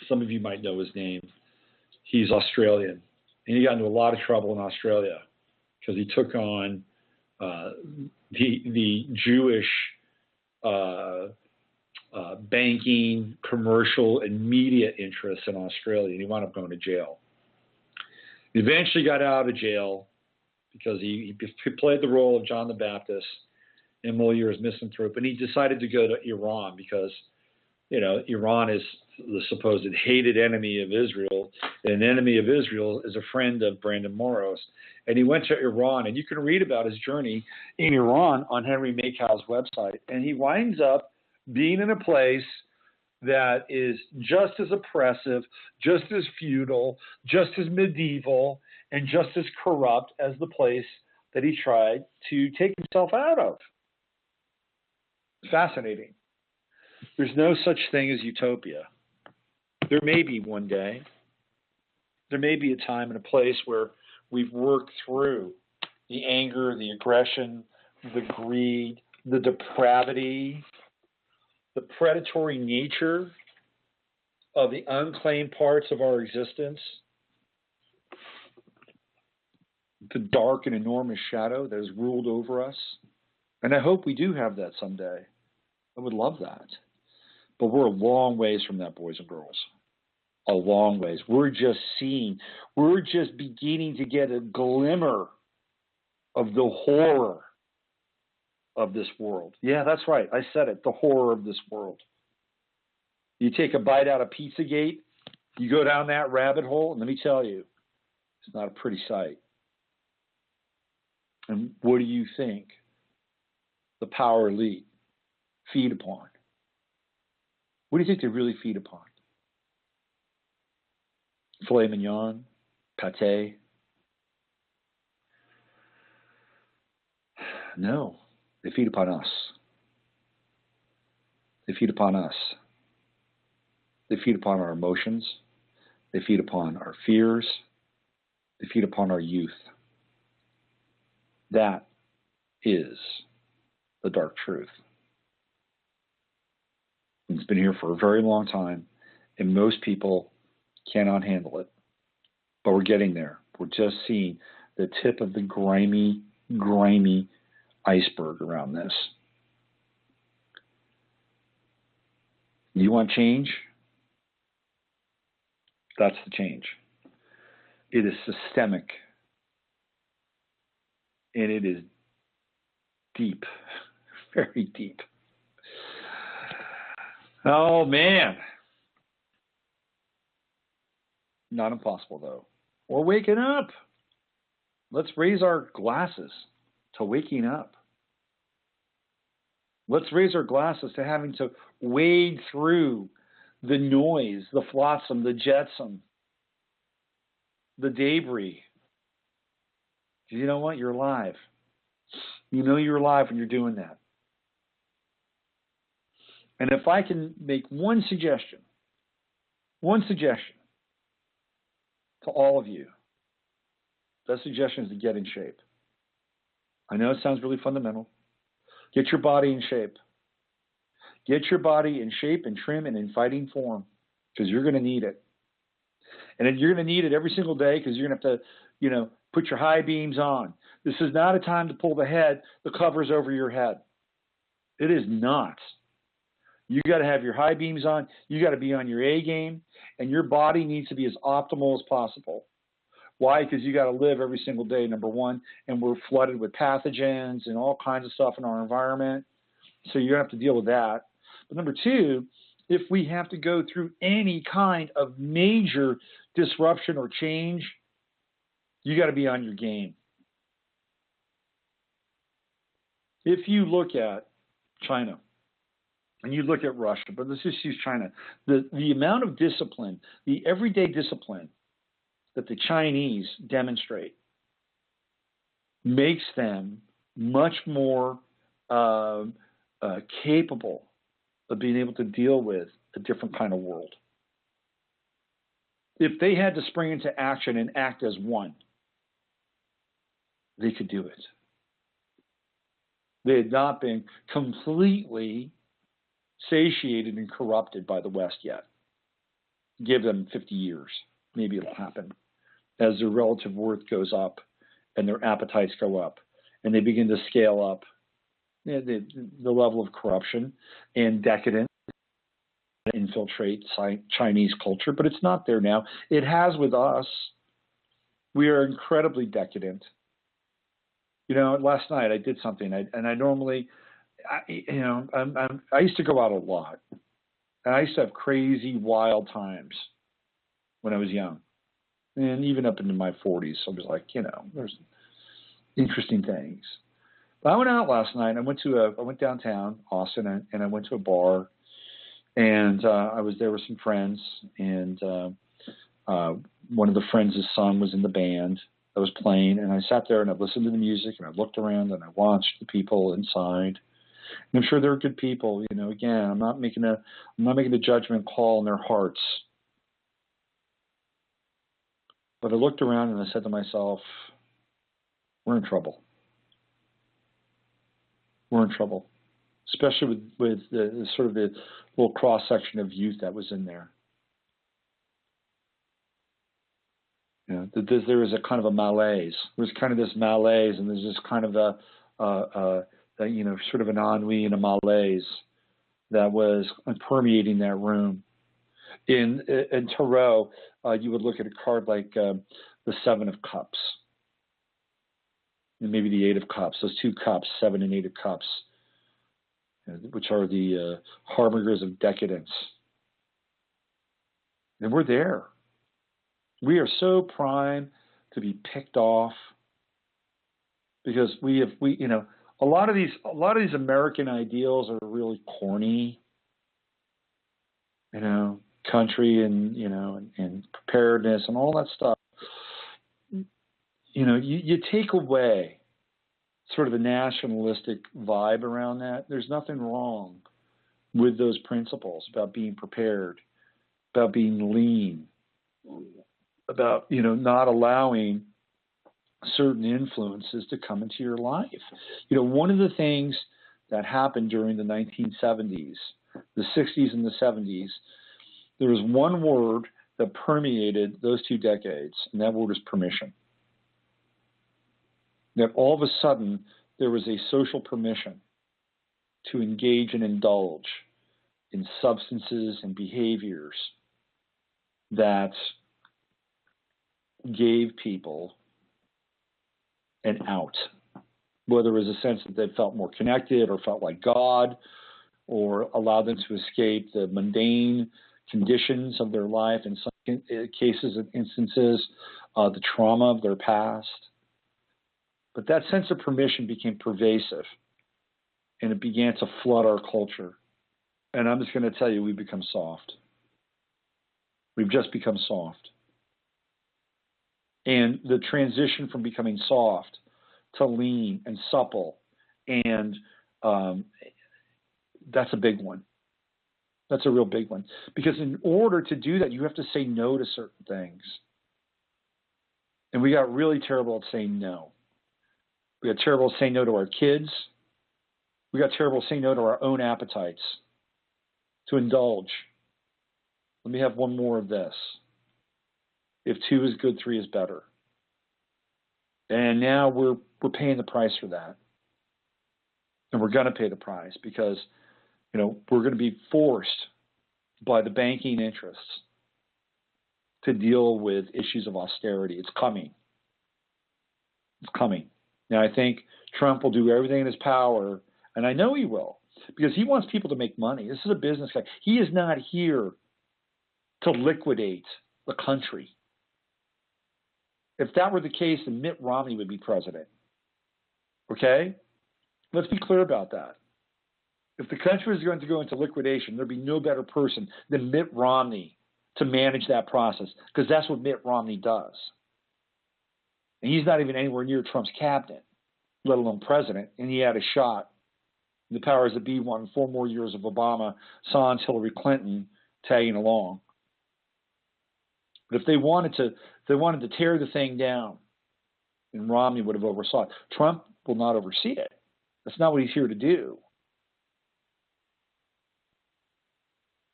Some of you might know his name. He's Australian, and he got into a lot of trouble in Australia because he took on the Jewish banking, commercial, and media interests in Australia, and he wound up going to jail. He eventually got out of jail because he played the role of John the Baptist in Moliere's misanthrope, and he decided to go to Iran because, Iran is the supposed hated enemy of Israel, and an enemy of Israel is a friend of Brandon Morrow's. And he went to Iran, and you can read about his journey in Iran on Henry Makow's website. And he winds up being in a place that is just as oppressive, just as feudal, just as medieval, and just as corrupt as the place that he tried to take himself out of. Fascinating. There's no such thing as utopia. There may be one day. There may be a time and a place where we've worked through the anger, the aggression, the greed, the depravity, the predatory nature of the unclaimed parts of our existence, the dark and enormous shadow that has ruled over us. And I hope we do have that someday. I would love that. But we're a long ways from that, boys and girls. A long ways. We're just beginning to get a glimmer of the horror of this world. Yeah, that's right. I said it. The horror of this world. You take a bite out of Pizzagate, you go down that rabbit hole, and let me tell you, it's not a pretty sight. And what do you think the power elite feed upon? What do you think they really feed upon? Filet mignon, pate? No, they feed upon us. They feed upon us. They feed upon our emotions. They feed upon our fears. They feed upon our youth. That is the dark truth. It's been here for a very long time, and most people cannot handle it. But we're getting there. We're just seeing the tip of the grimy iceberg around this. You want change? That's the change. It is systemic. And it is deep, very deep. Oh, man. Not impossible, though. We're waking up. Let's raise our glasses to waking up. Let's raise our glasses to having to wade through the noise, the flotsam, the jetsam, the debris. You know what? You're alive. You know you're alive when you're doing that. And if I can make one suggestion to all of you, that suggestion is to get in shape. I know it sounds really fundamental. Get your body in shape. Get your body in shape and trim and in fighting form, because you're going to need it. And you're going to need it every single day, because you're going to have to, put your high beams on. This is not a time to pull the covers over your head. It is not. You got to have your high beams on. You got to be on your A game, and your body needs to be as optimal as possible. Why? Because you got to live every single day, number one, and we're flooded with pathogens and all kinds of stuff in our environment. So you have to deal with that. But number two, if we have to go through any kind of major disruption or change, you got to be on your game. If you look at China and you look at Russia, but let's just use China, the amount of discipline, the everyday discipline that the Chinese demonstrate makes them much more capable of being able to deal with a different kind of world. If they had to spring into action and act as one, they could do it. They had not been completely satiated and corrupted by the West yet. Give them 50 years. Maybe it'll happen. As their relative worth goes up and their appetites go up and they begin to scale up the level of corruption and decadence infiltrate Chinese culture, but it's not there now. It has with us. We are incredibly decadent. Last night I did something, and I normally, I used to go out a lot, and I used to have crazy, wild times when I was young, and even up into my 40s. I was like, there's interesting things. But I went out last night. I went downtown Austin, and I went to a bar. And I was there with some friends, and one of the friends' son was in the band that was playing, and I sat there and I listened to the music, and I looked around and I watched the people inside. And I'm sure they're good people, Again, I'm not making a judgment call on their hearts, but I looked around and I said to myself, "We're in trouble. We're in trouble." Especially with the sort of the little cross-section of youth that was in there. There was a kind of a malaise. There was kind of this malaise, and there's this kind of sort of an ennui and a malaise that was permeating that room. In Tarot, you would look at a card like the Seven of Cups, and maybe the Eight of Cups. Those two cups, 7 and 8 of Cups, which are the harbingers of decadence. And we're there. We are so primed to be picked off because a lot of these American ideals are really corny. Country and preparedness and all that stuff. You take away sort of the nationalistic vibe around that. There's nothing wrong with those principles about being prepared, about being lean, about, not allowing certain influences to come into your life. One of the things that happened during the 1970s, the 60s and the 70s, there was one word that permeated those 2 decades, and that word is permission. That all of a sudden there was a social permission to engage and indulge in substances and behaviors that gave people an out, whether it was a sense that they felt more connected or felt like God, or allowed them to escape the mundane conditions of their life, in some cases and instances, the trauma of their past. But that sense of permission became pervasive, and it began to flood our culture. And I'm just going to tell you, we've become soft. We've just become soft. And the transition from becoming soft to lean and supple, and that's a big one. That's a real big one. Because in order to do that, you have to say no to certain things. And we got really terrible at saying no. We got terrible at saying no to our kids. We got terrible at saying no to our own appetites, to indulge. Let me have one more of this. If 2 is good, 3 is better. And now we're paying the price for that. And we're going to pay the price because, we're going to be forced by the banking interests to deal with issues of austerity. It's coming. It's coming. Now, I think Trump will do everything in his power, and I know he will, because he wants people to make money. This is a business guy. He is not here to liquidate the country. If that were the case, then Mitt Romney would be president. Okay? Let's be clear about that. If the country is going to go into liquidation, there'd be no better person than Mitt Romney to manage that process, because that's what Mitt Romney does. And he's not even anywhere near Trump's cabinet, let alone president, and he had a shot. The powers that be wanted 4 more years of Obama, sans Hillary Clinton tagging along. But if they wanted to tear the thing down, and Romney would have oversaw it. Trump will not oversee it. That's not what he's here to do.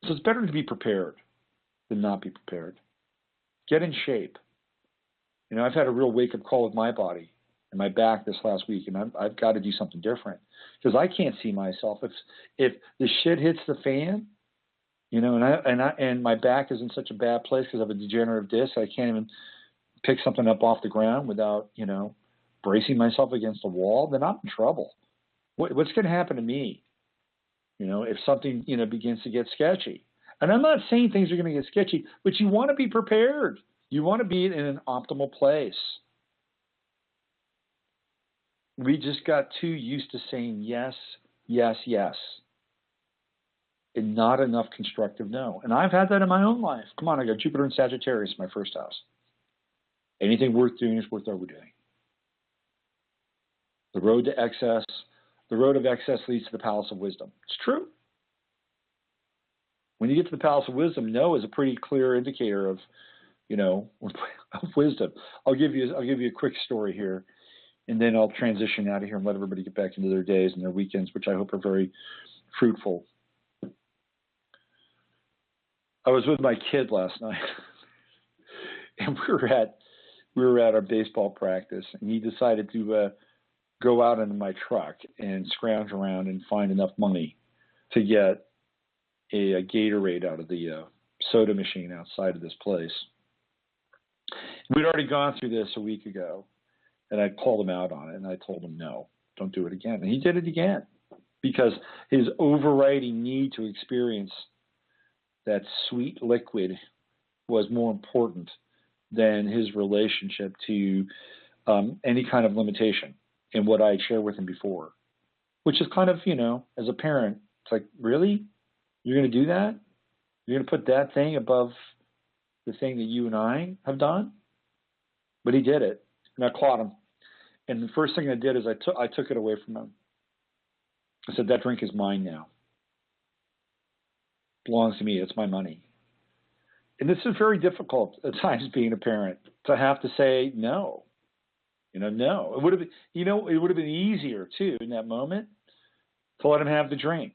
So it's better to be prepared than not be prepared. Get in shape. You know, I've had a real wake-up call with my body and my back this last week, and I've got to do something different because I can't see myself. If the shit hits the fan, you know, and my back is in such a bad place because I have a degenerative disc, I can't even pick something up off the ground without, you know, bracing myself against a wall, then I'm in trouble. What's going to happen to me, you know, if something, you know, begins to get sketchy? And I'm not saying things are going to get sketchy, but you want to be prepared. You want to be in an optimal place. We just got too used to saying yes, yes, yes, and not enough constructive no. And I've had that in my own life. Come on, I got Jupiter and Sagittarius in my first house. Anything worth doing is worth overdoing. The road of excess leads to the palace of wisdom. It's true. When you get to the palace of wisdom, no is a pretty clear indicator of, you know, of wisdom. I'll give you a quick story here, and then I'll transition out of here and let everybody get back into their days and their weekends, which I hope are very fruitful. I was with my kid last night, and we were at our baseball practice, and he decided to go out into my truck and scrounge around and find enough money to get a Gatorade out of the soda machine outside of this place. We'd already gone through this a week ago, and I called him out on it, and I told him, no, don't do it again. And he did it again because his overriding need to experience that sweet liquid was more important than his relationship to any kind of limitation in what I had shared with him before, which is kind of, you know, as a parent, it's like, really? You're going to do that? You're going to put that thing above the thing that you and I have done? But he did it, and I caught him. And the first thing I did is I took it away from him. I said, that drink is mine now. It belongs to me. It's my money. And this is very difficult at times being a parent, to have to say no. You know, no. It would have been, you know, it would have been easier too in that moment to let him have the drink.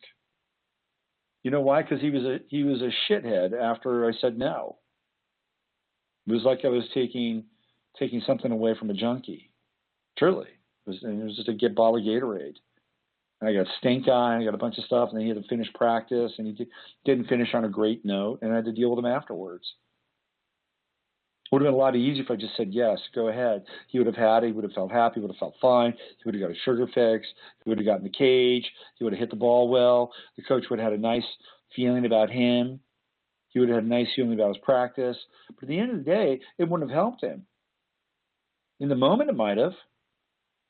You know why? Because he was a shithead after I said no. It was like I was taking something away from a junkie. Truly. It was just a bottle of Gatorade. And I got stink eye, I got a bunch of stuff, and then he had to finish practice, and he didn't finish on a great note, and I had to deal with him afterwards. It would have been a lot easier if I just said, yes, go ahead. He would have had it. He would have felt happy. He would have felt fine. He would have got a sugar fix. He would have gotten the cage. He would have hit the ball well. The coach would have had a nice feeling about him. He would have had a nice feeling about his practice. But at the end of the day, it wouldn't have helped him. In the moment, it might have.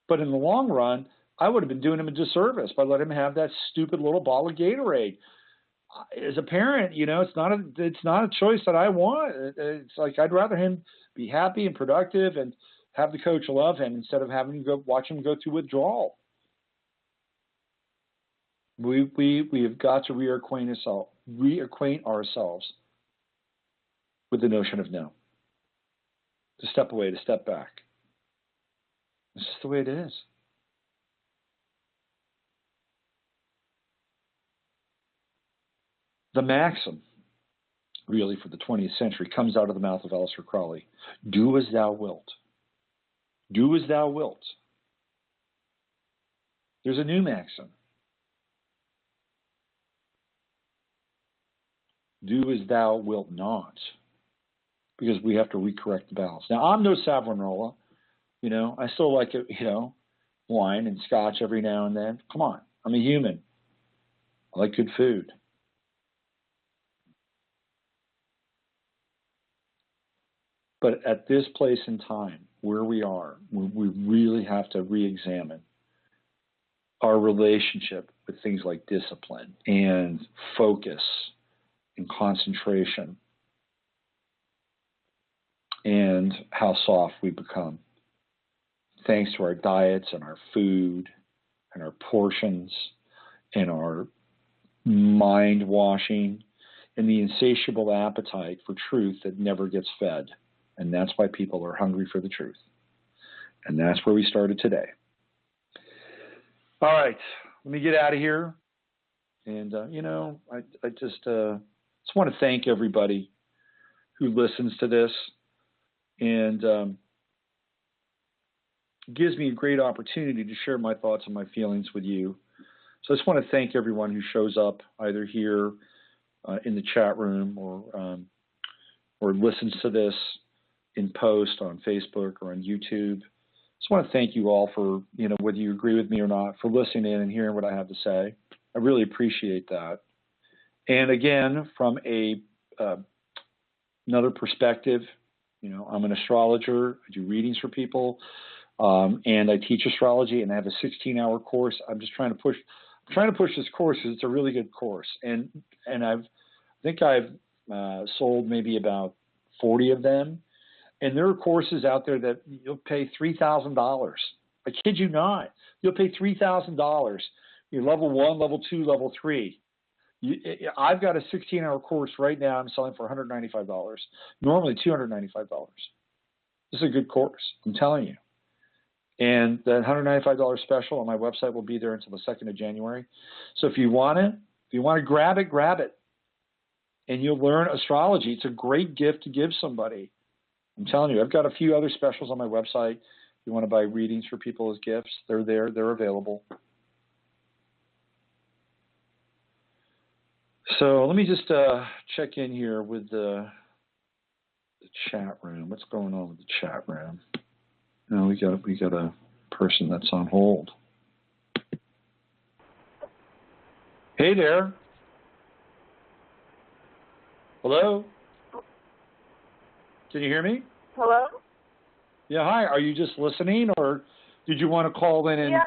But in the long run, I would have been doing him a disservice by letting him have that stupid little bottle of Gatorade. As a parent, you know, it's not a choice that I want. It's like I'd rather him be happy and productive and have the coach love him instead of having to watch him go through withdrawal. We have got to reacquaint ourselves with the notion of no. To step away, to step back. It's just the way it is. The maxim, really, for the 20th century comes out of the mouth of Aleister Crowley. Do as thou wilt. Do as thou wilt. There's a new maxim. Do as thou wilt not. Because we have to recorrect the balance. Now, I'm no Savonarola. You know, I still like, wine and scotch every now and then. Come on, I'm a human. I like good food. But at this place in time, where we are, we really have to re-examine our relationship with things like discipline and focus and concentration and how soft we become, thanks to our diets and our food and our portions and our mind washing and the insatiable appetite for truth that never gets fed. And that's why people are hungry for the truth. And that's where we started today. All right, let me get out of here. And, I just want to thank everybody who listens to this. And gives me a great opportunity to share my thoughts and my feelings with you. So I just want to thank everyone who shows up either here in the chat room or listens to this in post on Facebook or on YouTube. Just want to thank you all for, whether you agree with me or not, for listening in and hearing what I have to say. I really appreciate that. And again, from another perspective, I'm an astrologer. I do readings for people, and I teach astrology, and I have a 16-hour course. I'm just trying to push this course because it's a really good course, and I think I've sold maybe about 40 of them. And there are courses out there that you'll pay $3,000. I kid you not. You'll pay $3,000. Level 1, level 2, level 3. I've got a 16-hour course right now. I'm selling for $195. Normally $295. This is a good course. I'm telling you. And that $195 special on my website will be there until the 2nd of January. So if you want to grab it. And you'll learn astrology. It's a great gift to give somebody. I'm telling you, I've got a few other specials on my website. If you want to buy readings for people as gifts, they're there. They're available. So let me just check in here with the chat room. What's going on with the chat room? No, we got a person that's on hold. Hey there. Hello? Can you hear me? Hello? Yeah, hi. Are you just listening, or did you want to call in and? Yeah.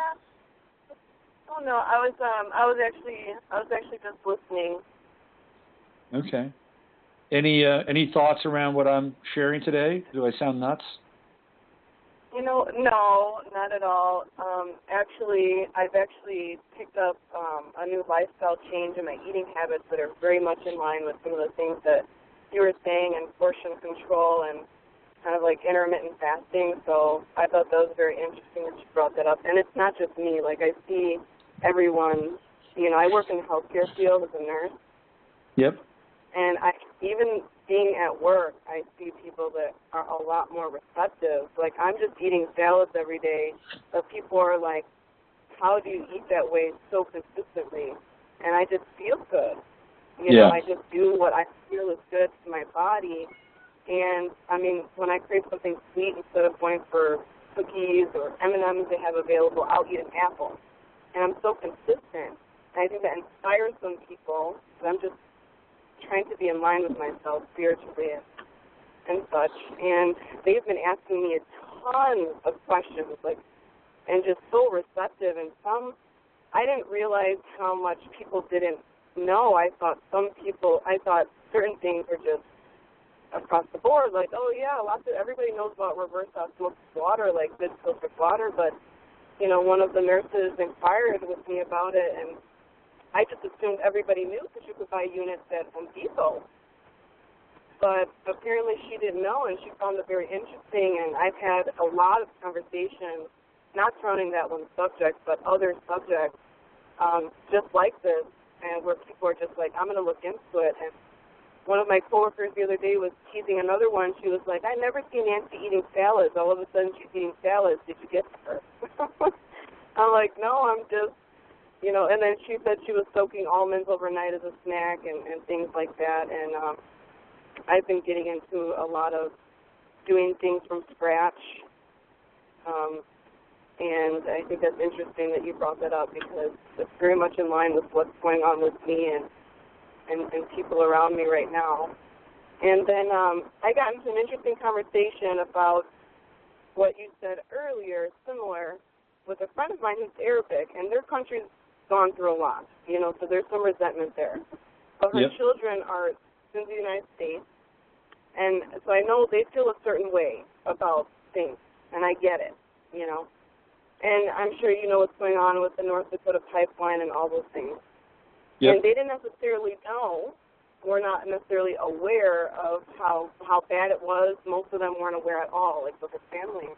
Oh no, I was actually just listening. Okay. Any thoughts around what I'm sharing today? Do I sound nuts? No, not at all. I've actually picked up a new lifestyle change in my eating habits that are very much in line with some of the things that you were saying, and portion control and kind of like intermittent fasting. So I thought that was very interesting that you brought that up. And it's not just me. Like, I see everyone, I work in the healthcare field as a nurse. Yep. And even being at work, I see people that are a lot more receptive. Like, I'm just eating salads every day, but people are like, how do you eat that way so consistently? And I just feel good. I just do what I feel is good to my body. And, when I crave something sweet, instead of going for cookies or M&Ms they have available, I'll eat an apple. And I'm so consistent. And I think that inspires some people. I'm just trying to be in line with myself spiritually and such. And they've been asking me a ton of questions, and just so receptive. And some, I didn't realize how much people didn't know. I thought certain things were just across the board, like, oh yeah, everybody knows about reverse osmosis water, like good filtered water, but one of the nurses inquired with me about it, and I just assumed everybody knew because you could buy units at Home Depot. But apparently she didn't know, and she found it very interesting, and I've had a lot of conversations, not surrounding that one subject, but other subjects, just like this, and where people are just like, I'm going to look into it. And one of my coworkers the other day was teasing another one. She was like, I never see Nancy eating salads. All of a sudden she's eating salads. Did you get to her? I'm like, no, I'm just, and then she said she was soaking almonds overnight as a snack and things like that. And I've been getting into a lot of doing things from scratch. And I think that's interesting that you brought that up, because it's very much in line with what's going on with me and people around me right now. And then I got into an interesting conversation about what you said earlier, similar, with a friend of mine who's Arabic, and their country's gone through a lot, so there's some resentment there. But her children are in the United States, and so I know they feel a certain way about things, and I get it, And I'm sure you know what's going on with the North Dakota pipeline and all those things. Yep. And they didn't necessarily know were not necessarily aware of how bad it was. Most of them weren't aware at all, like with the family.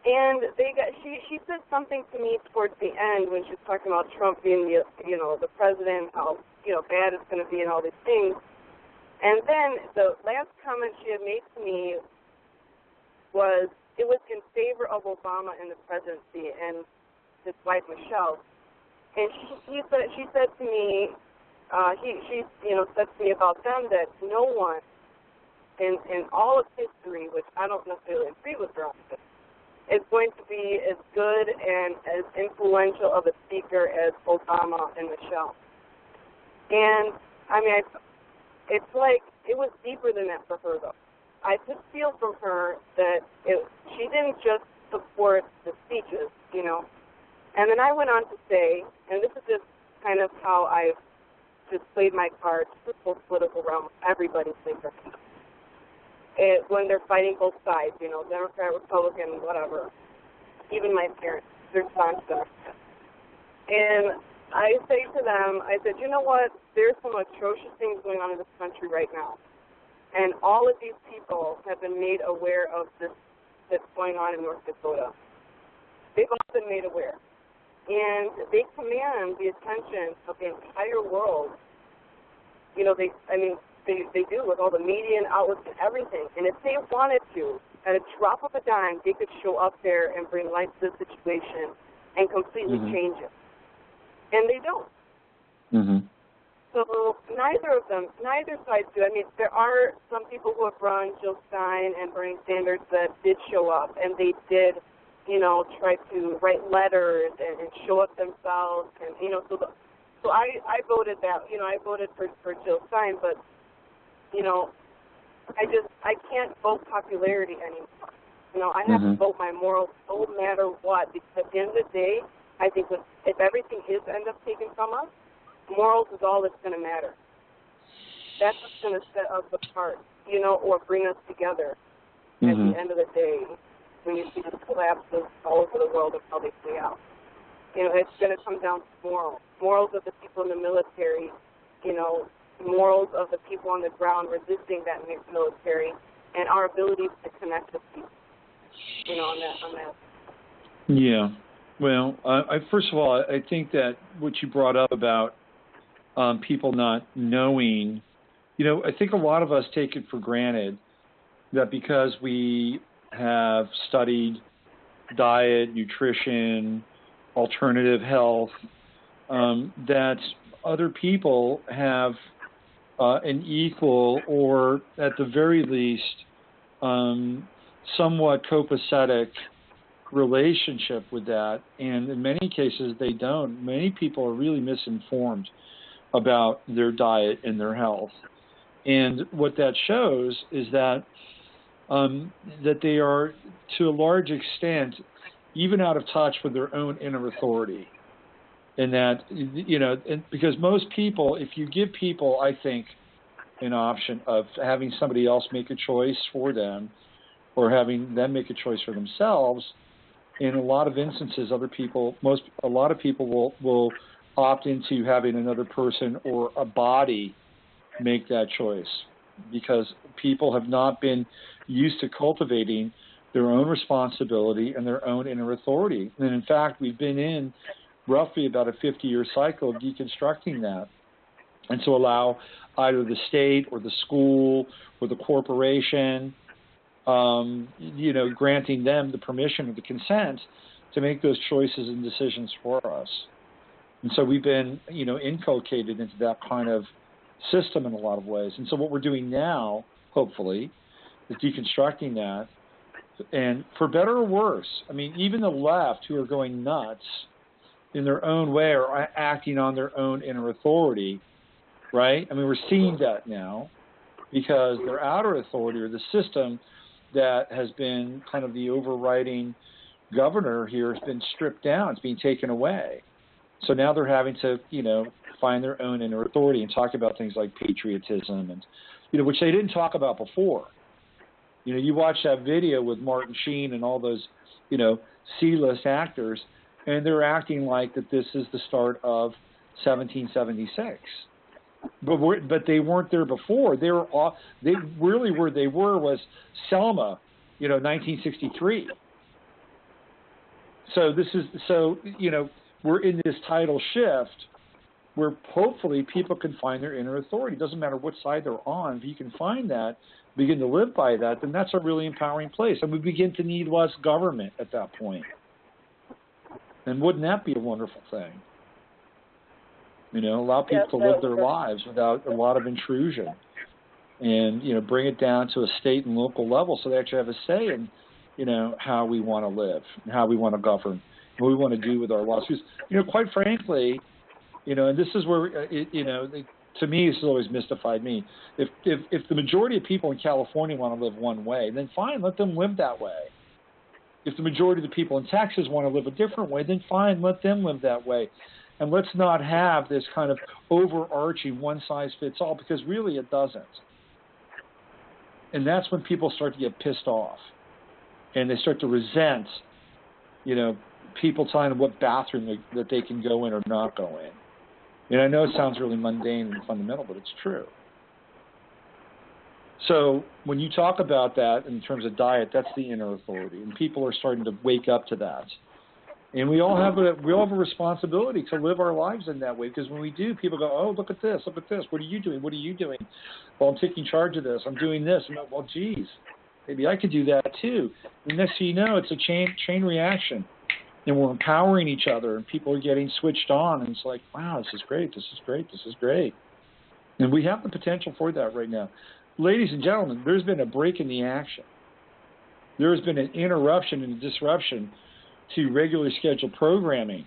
And she said something to me towards the end when she was talking about Trump being the president, how bad it's going to be and all these things. And then the last comment she had made to me was it was in favor of Obama in the presidency and his wife Michelle. And she said to me, she said to me about them that no one in all of history, which I don't necessarily agree with her on this, is going to be as good and as influential of a speaker as Obama and Michelle. And I mean, it's like it was deeper than that for her, though. I could feel from her that she didn't just support the speeches, And then I went on to say, and this is just kind of how I've just played my cards, this whole political realm, everybody's thinking. When they're fighting both sides, Democrat, Republican, whatever, even my parents, they're staunch Democrats. And I say to them, I said, you know what, there's some atrocious things going on in this country right now. And all of these people have been made aware of this that's going on in North Dakota. They've all been made aware. And they command the attention of the entire world. They do with all the media and outlets and everything. And if they wanted to, at a drop of a dime, they could show up there and bring light to the situation and completely change it. And they don't. Mm-hmm. So neither side do. I mean, there are some people who have run, Jill Stein and Bernie Sanders, that did show up, and they did, try to write letters and show up themselves, and so I voted that. I voted for Jill Stein, but I can't vote popularity anymore. I have to vote my morals no matter what, because at the end of the day, I think if everything is end up taken from us, morals is all that's going to matter. That's what's going to set us apart, or bring us together at the end of the day when you see the collapses all over the world of how they play out. It's going to come down to morals. Morals of the people in the military, morals of the people on the ground resisting that military, and our ability to connect with people, on that. Yeah. Well, first of all, I think that what you brought up about people not knowing, I think a lot of us take it for granted that because we have studied diet, nutrition, alternative health, that other people have an equal or at the very least somewhat copacetic relationship with that, and in many cases they don't. Many people are really misinformed about their diet and their health, and what that shows is that that they are, to a large extent, even out of touch with their own inner authority, and that because most people, if you give people, I think, an option of having somebody else make a choice for them, or having them make a choice for themselves. In a lot of instances, a lot of people will opt into having another person or a body make that choice, because people have not been used to cultivating their own responsibility and their own inner authority. And in fact, we've been in roughly about a 50-year cycle of deconstructing that. And so allow either the state or the school or the corporation, granting them the permission or the consent to make those choices and decisions for us. And so we've been, inculcated into that kind of system in a lot of ways. And so what we're doing now, hopefully, is deconstructing that. And for better or worse, I mean, even the left, who are going nuts in their own way, are acting on their own inner authority, right? I mean, we're seeing that now because their outer authority, or the system that has been kind of the overriding governor here, has been stripped down. It's being taken away. So now they're having to, find their own inner authority and talk about things like patriotism and, which they didn't talk about before. You watch that video with Martin Sheen and all those, C-list actors, and they're acting like that this is the start of 1776. But they weren't there before. They really where they were was Selma, 1963. So we're in this tidal shift where hopefully people can find their inner authority. It doesn't matter what side they're on. If you can find that, begin to live by that, then that's a really empowering place. And we begin to need less government at that point. And wouldn't that be a wonderful thing? Allow people to live their lives without a lot of intrusion, and bring it down to a state and local level, so they actually have a say in, how we want to live, and how we want to govern, what we want to do with our laws. Because, quite frankly, and this is where to me this has always mystified me. If the majority of people in California want to live one way, then fine, let them live that way. If the majority of the people in Texas want to live a different way, then fine, let them live that way. And let's not have this kind of overarching one-size-fits-all, because really it doesn't. And that's when people start to get pissed off. And they start to resent, people telling them what bathroom that they can go in or not go in. And I know it sounds really mundane and fundamental, but it's true. So when you talk about that in terms of diet, that's the inner authority. And people are starting to wake up to that. And we all have a responsibility to live our lives in that way, because when we do, people go, oh, look at this, what are you doing, well, I'm taking charge of this, I'm doing this, and well, geez, maybe I could do that too. And next thing you know, it's a chain reaction, and we're empowering each other, and people are getting switched on, and it's like, wow, this is great, and we have the potential for that right now. Ladies and gentlemen, there's been a break in the action. There has been an interruption and a disruption to regularly scheduled programming,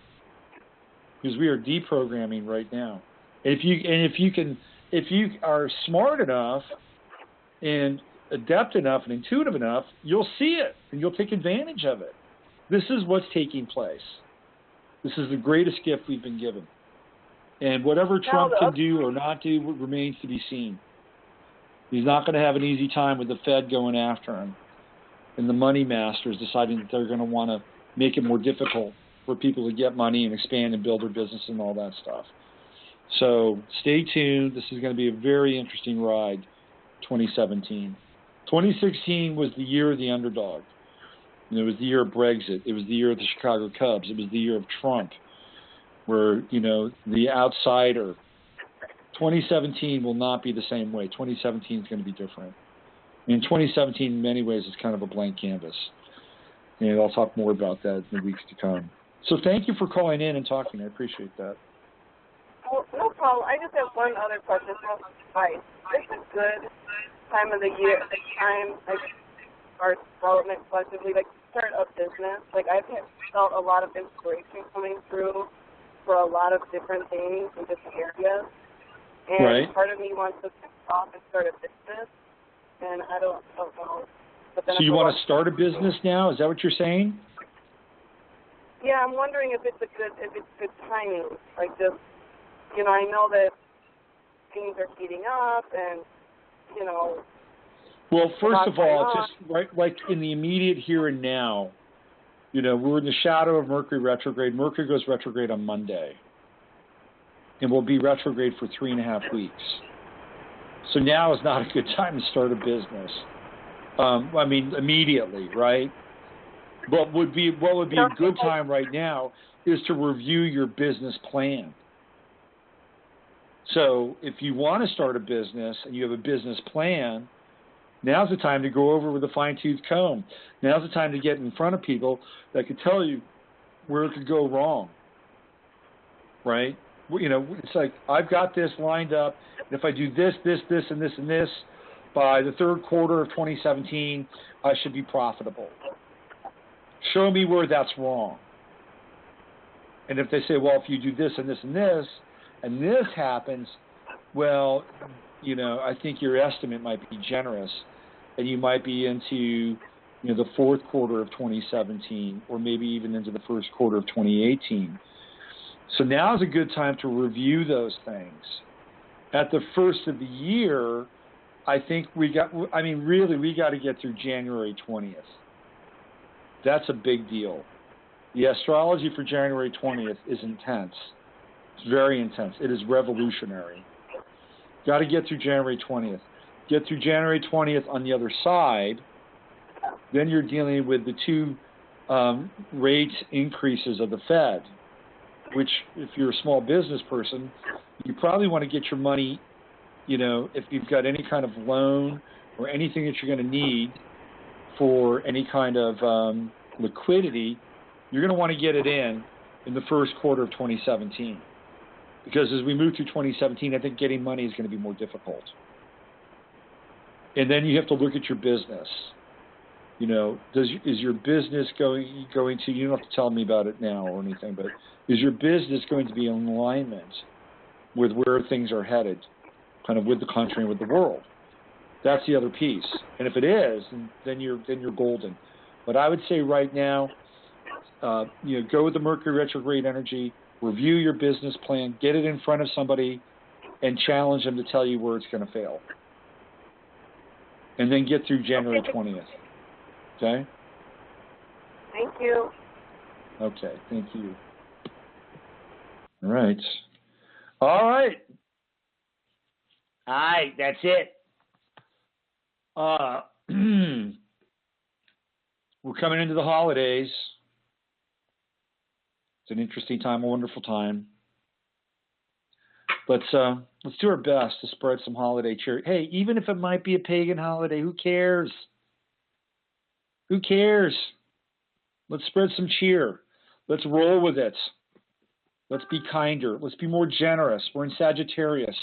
because we are deprogramming right now. If you are smart enough and adept enough and intuitive enough, you'll see it and you'll take advantage of it. This is what's taking place. This is the greatest gift we've been given. And whatever Trump can do or not do remains to be seen. He's not going to have an easy time with the Fed going after him and the money masters deciding that they're going to want to make it more difficult for people to get money and expand and build their business and all that stuff. So stay tuned. This is going to be a very interesting ride, 2017. 2016 was the year of the underdog. It was the year of Brexit. It was the year of the Chicago Cubs. It was the year of Trump, where, the outsider. 2017 will not be the same way. 2017 is going to be different. In 2017, in many ways, is kind of a blank canvas. And I'll talk more about that in the weeks to come. So thank you for calling in and talking. I appreciate that. Well, no problem. I just have one other question. It's a good time of the year, our development collectively, to start a business. I've felt a lot of inspiration coming through for a lot of different things in different areas. And part of me wants to kick off and start a business, and I don't know. So you want to start a business now? Is that what you're saying? Yeah, I'm wondering if it's good timing. I know that things are heating up, and Well, first of all, just like in the immediate here and now, we're in the shadow of Mercury retrograde. Mercury goes retrograde on Monday, and will be retrograde for 3.5 weeks. So now is not a good time to start a business. Immediately, right? But what would be a good time right now is to review your business plan. So if you want to start a business and you have a business plan, now's the time to go over with a fine-tooth comb. Now's the time to get in front of people that could tell you where it could go wrong, right? It's like, I've got this lined up, and if I do this, and this, and this, by the third quarter of 2017, I should be profitable. Show me where that's wrong. And if they say, well, if you do this and this and this, and this happens, well, I think your estimate might be generous, and you might be into, the fourth quarter of 2017, or maybe even into the first quarter of 2018. So now is a good time to review those things. At the first of the year, I think we got to get through January 20th. That's a big deal. The astrology for January 20th is intense. It's very intense. It is revolutionary. Got to get through January 20th. Get through January 20th on the other side, then you're dealing with the two rate increases of the Fed, which if you're a small business person, you probably want to get your money, if you've got any kind of loan or anything that you're going to need for any kind of liquidity, you're going to want to get it in the first quarter of 2017. Because as we move through 2017, I think getting money is going to be more difficult. And then you have to look at your business. Is your business going to, you don't have to tell me about it now or anything, but is your business going to be in alignment with where things are headed, kind of with the country and with the world? That's the other piece. And if it is, then you're golden. But I would say right now, go with the Mercury retrograde energy, review your business plan, get it in front of somebody, and challenge them to tell you where it's going to fail. And then get through January 20th. Okay? Thank you. Okay, thank you. All right. All right. All right, that's it. We're coming into the holidays. It's an interesting time, a wonderful time. Let's do our best to spread some holiday cheer. Hey, even if it might be a pagan holiday, who cares? Who cares? Let's spread some cheer. Let's roll with it. Let's be kinder. Let's be more generous. We're in Sagittarius.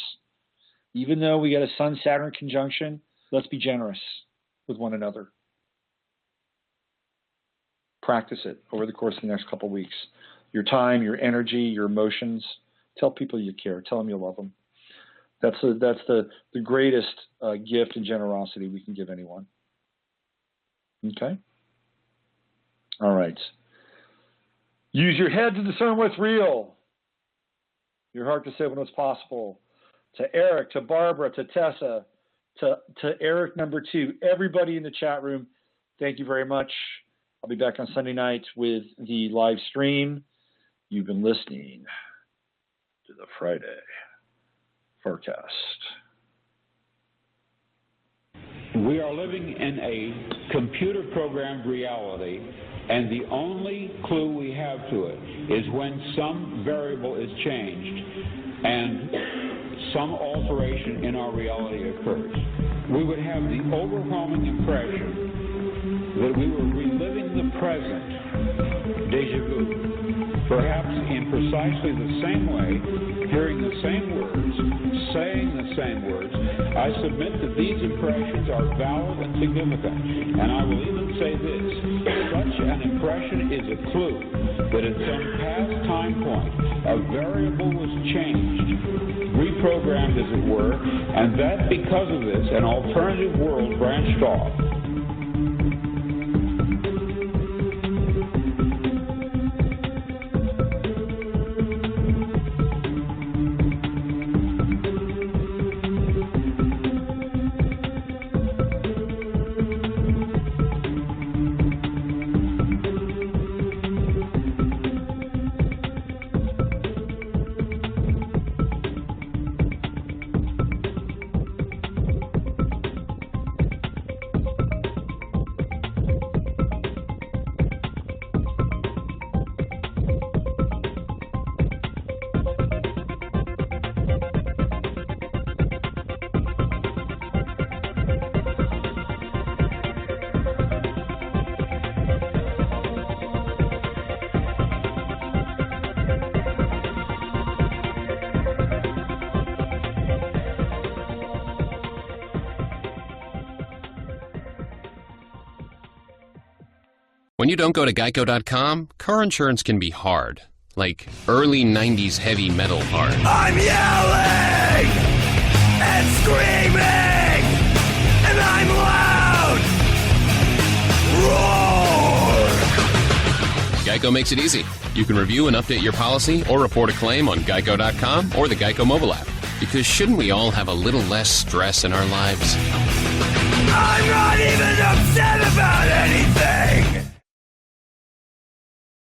Even though we got a Sun-Saturn conjunction, let's be generous with one another. Practice it over the course of the next couple of weeks. Your time, your energy, your emotions. Tell people you care. Tell them you love them. That's the greatest gift and generosity we can give anyone. Okay? All right. Use your head to discern what's real. Your heart to say what's possible. To Eric, to Barbara, to Tessa, to Eric number 2, everybody in the chat room, thank you very much. I'll be back on Sunday night with the live stream. You've been listening to the Friday FARcast. We are living in a computer-programmed reality, and the only clue we have to it is when some variable is changed and some alteration in our reality occurs. We would have the overwhelming impression that we were reliving the present, déjà vu. Perhaps in precisely the same way, hearing the same words, saying the same words. I submit that these impressions are valid and significant, and I will even say this. Such an impression is a clue that at some past time point, a variable was changed, reprogrammed as it were, and that because of this, an alternative world branched off. When you don't go to Geico.com, car insurance can be hard. Like early 90s heavy metal hard. I'm yelling and screaming and I'm loud. Roar! Geico makes it easy. You can review and update your policy or report a claim on Geico.com or the Geico mobile app. Because shouldn't we all have a little less stress in our lives? I'm not even upset about anything.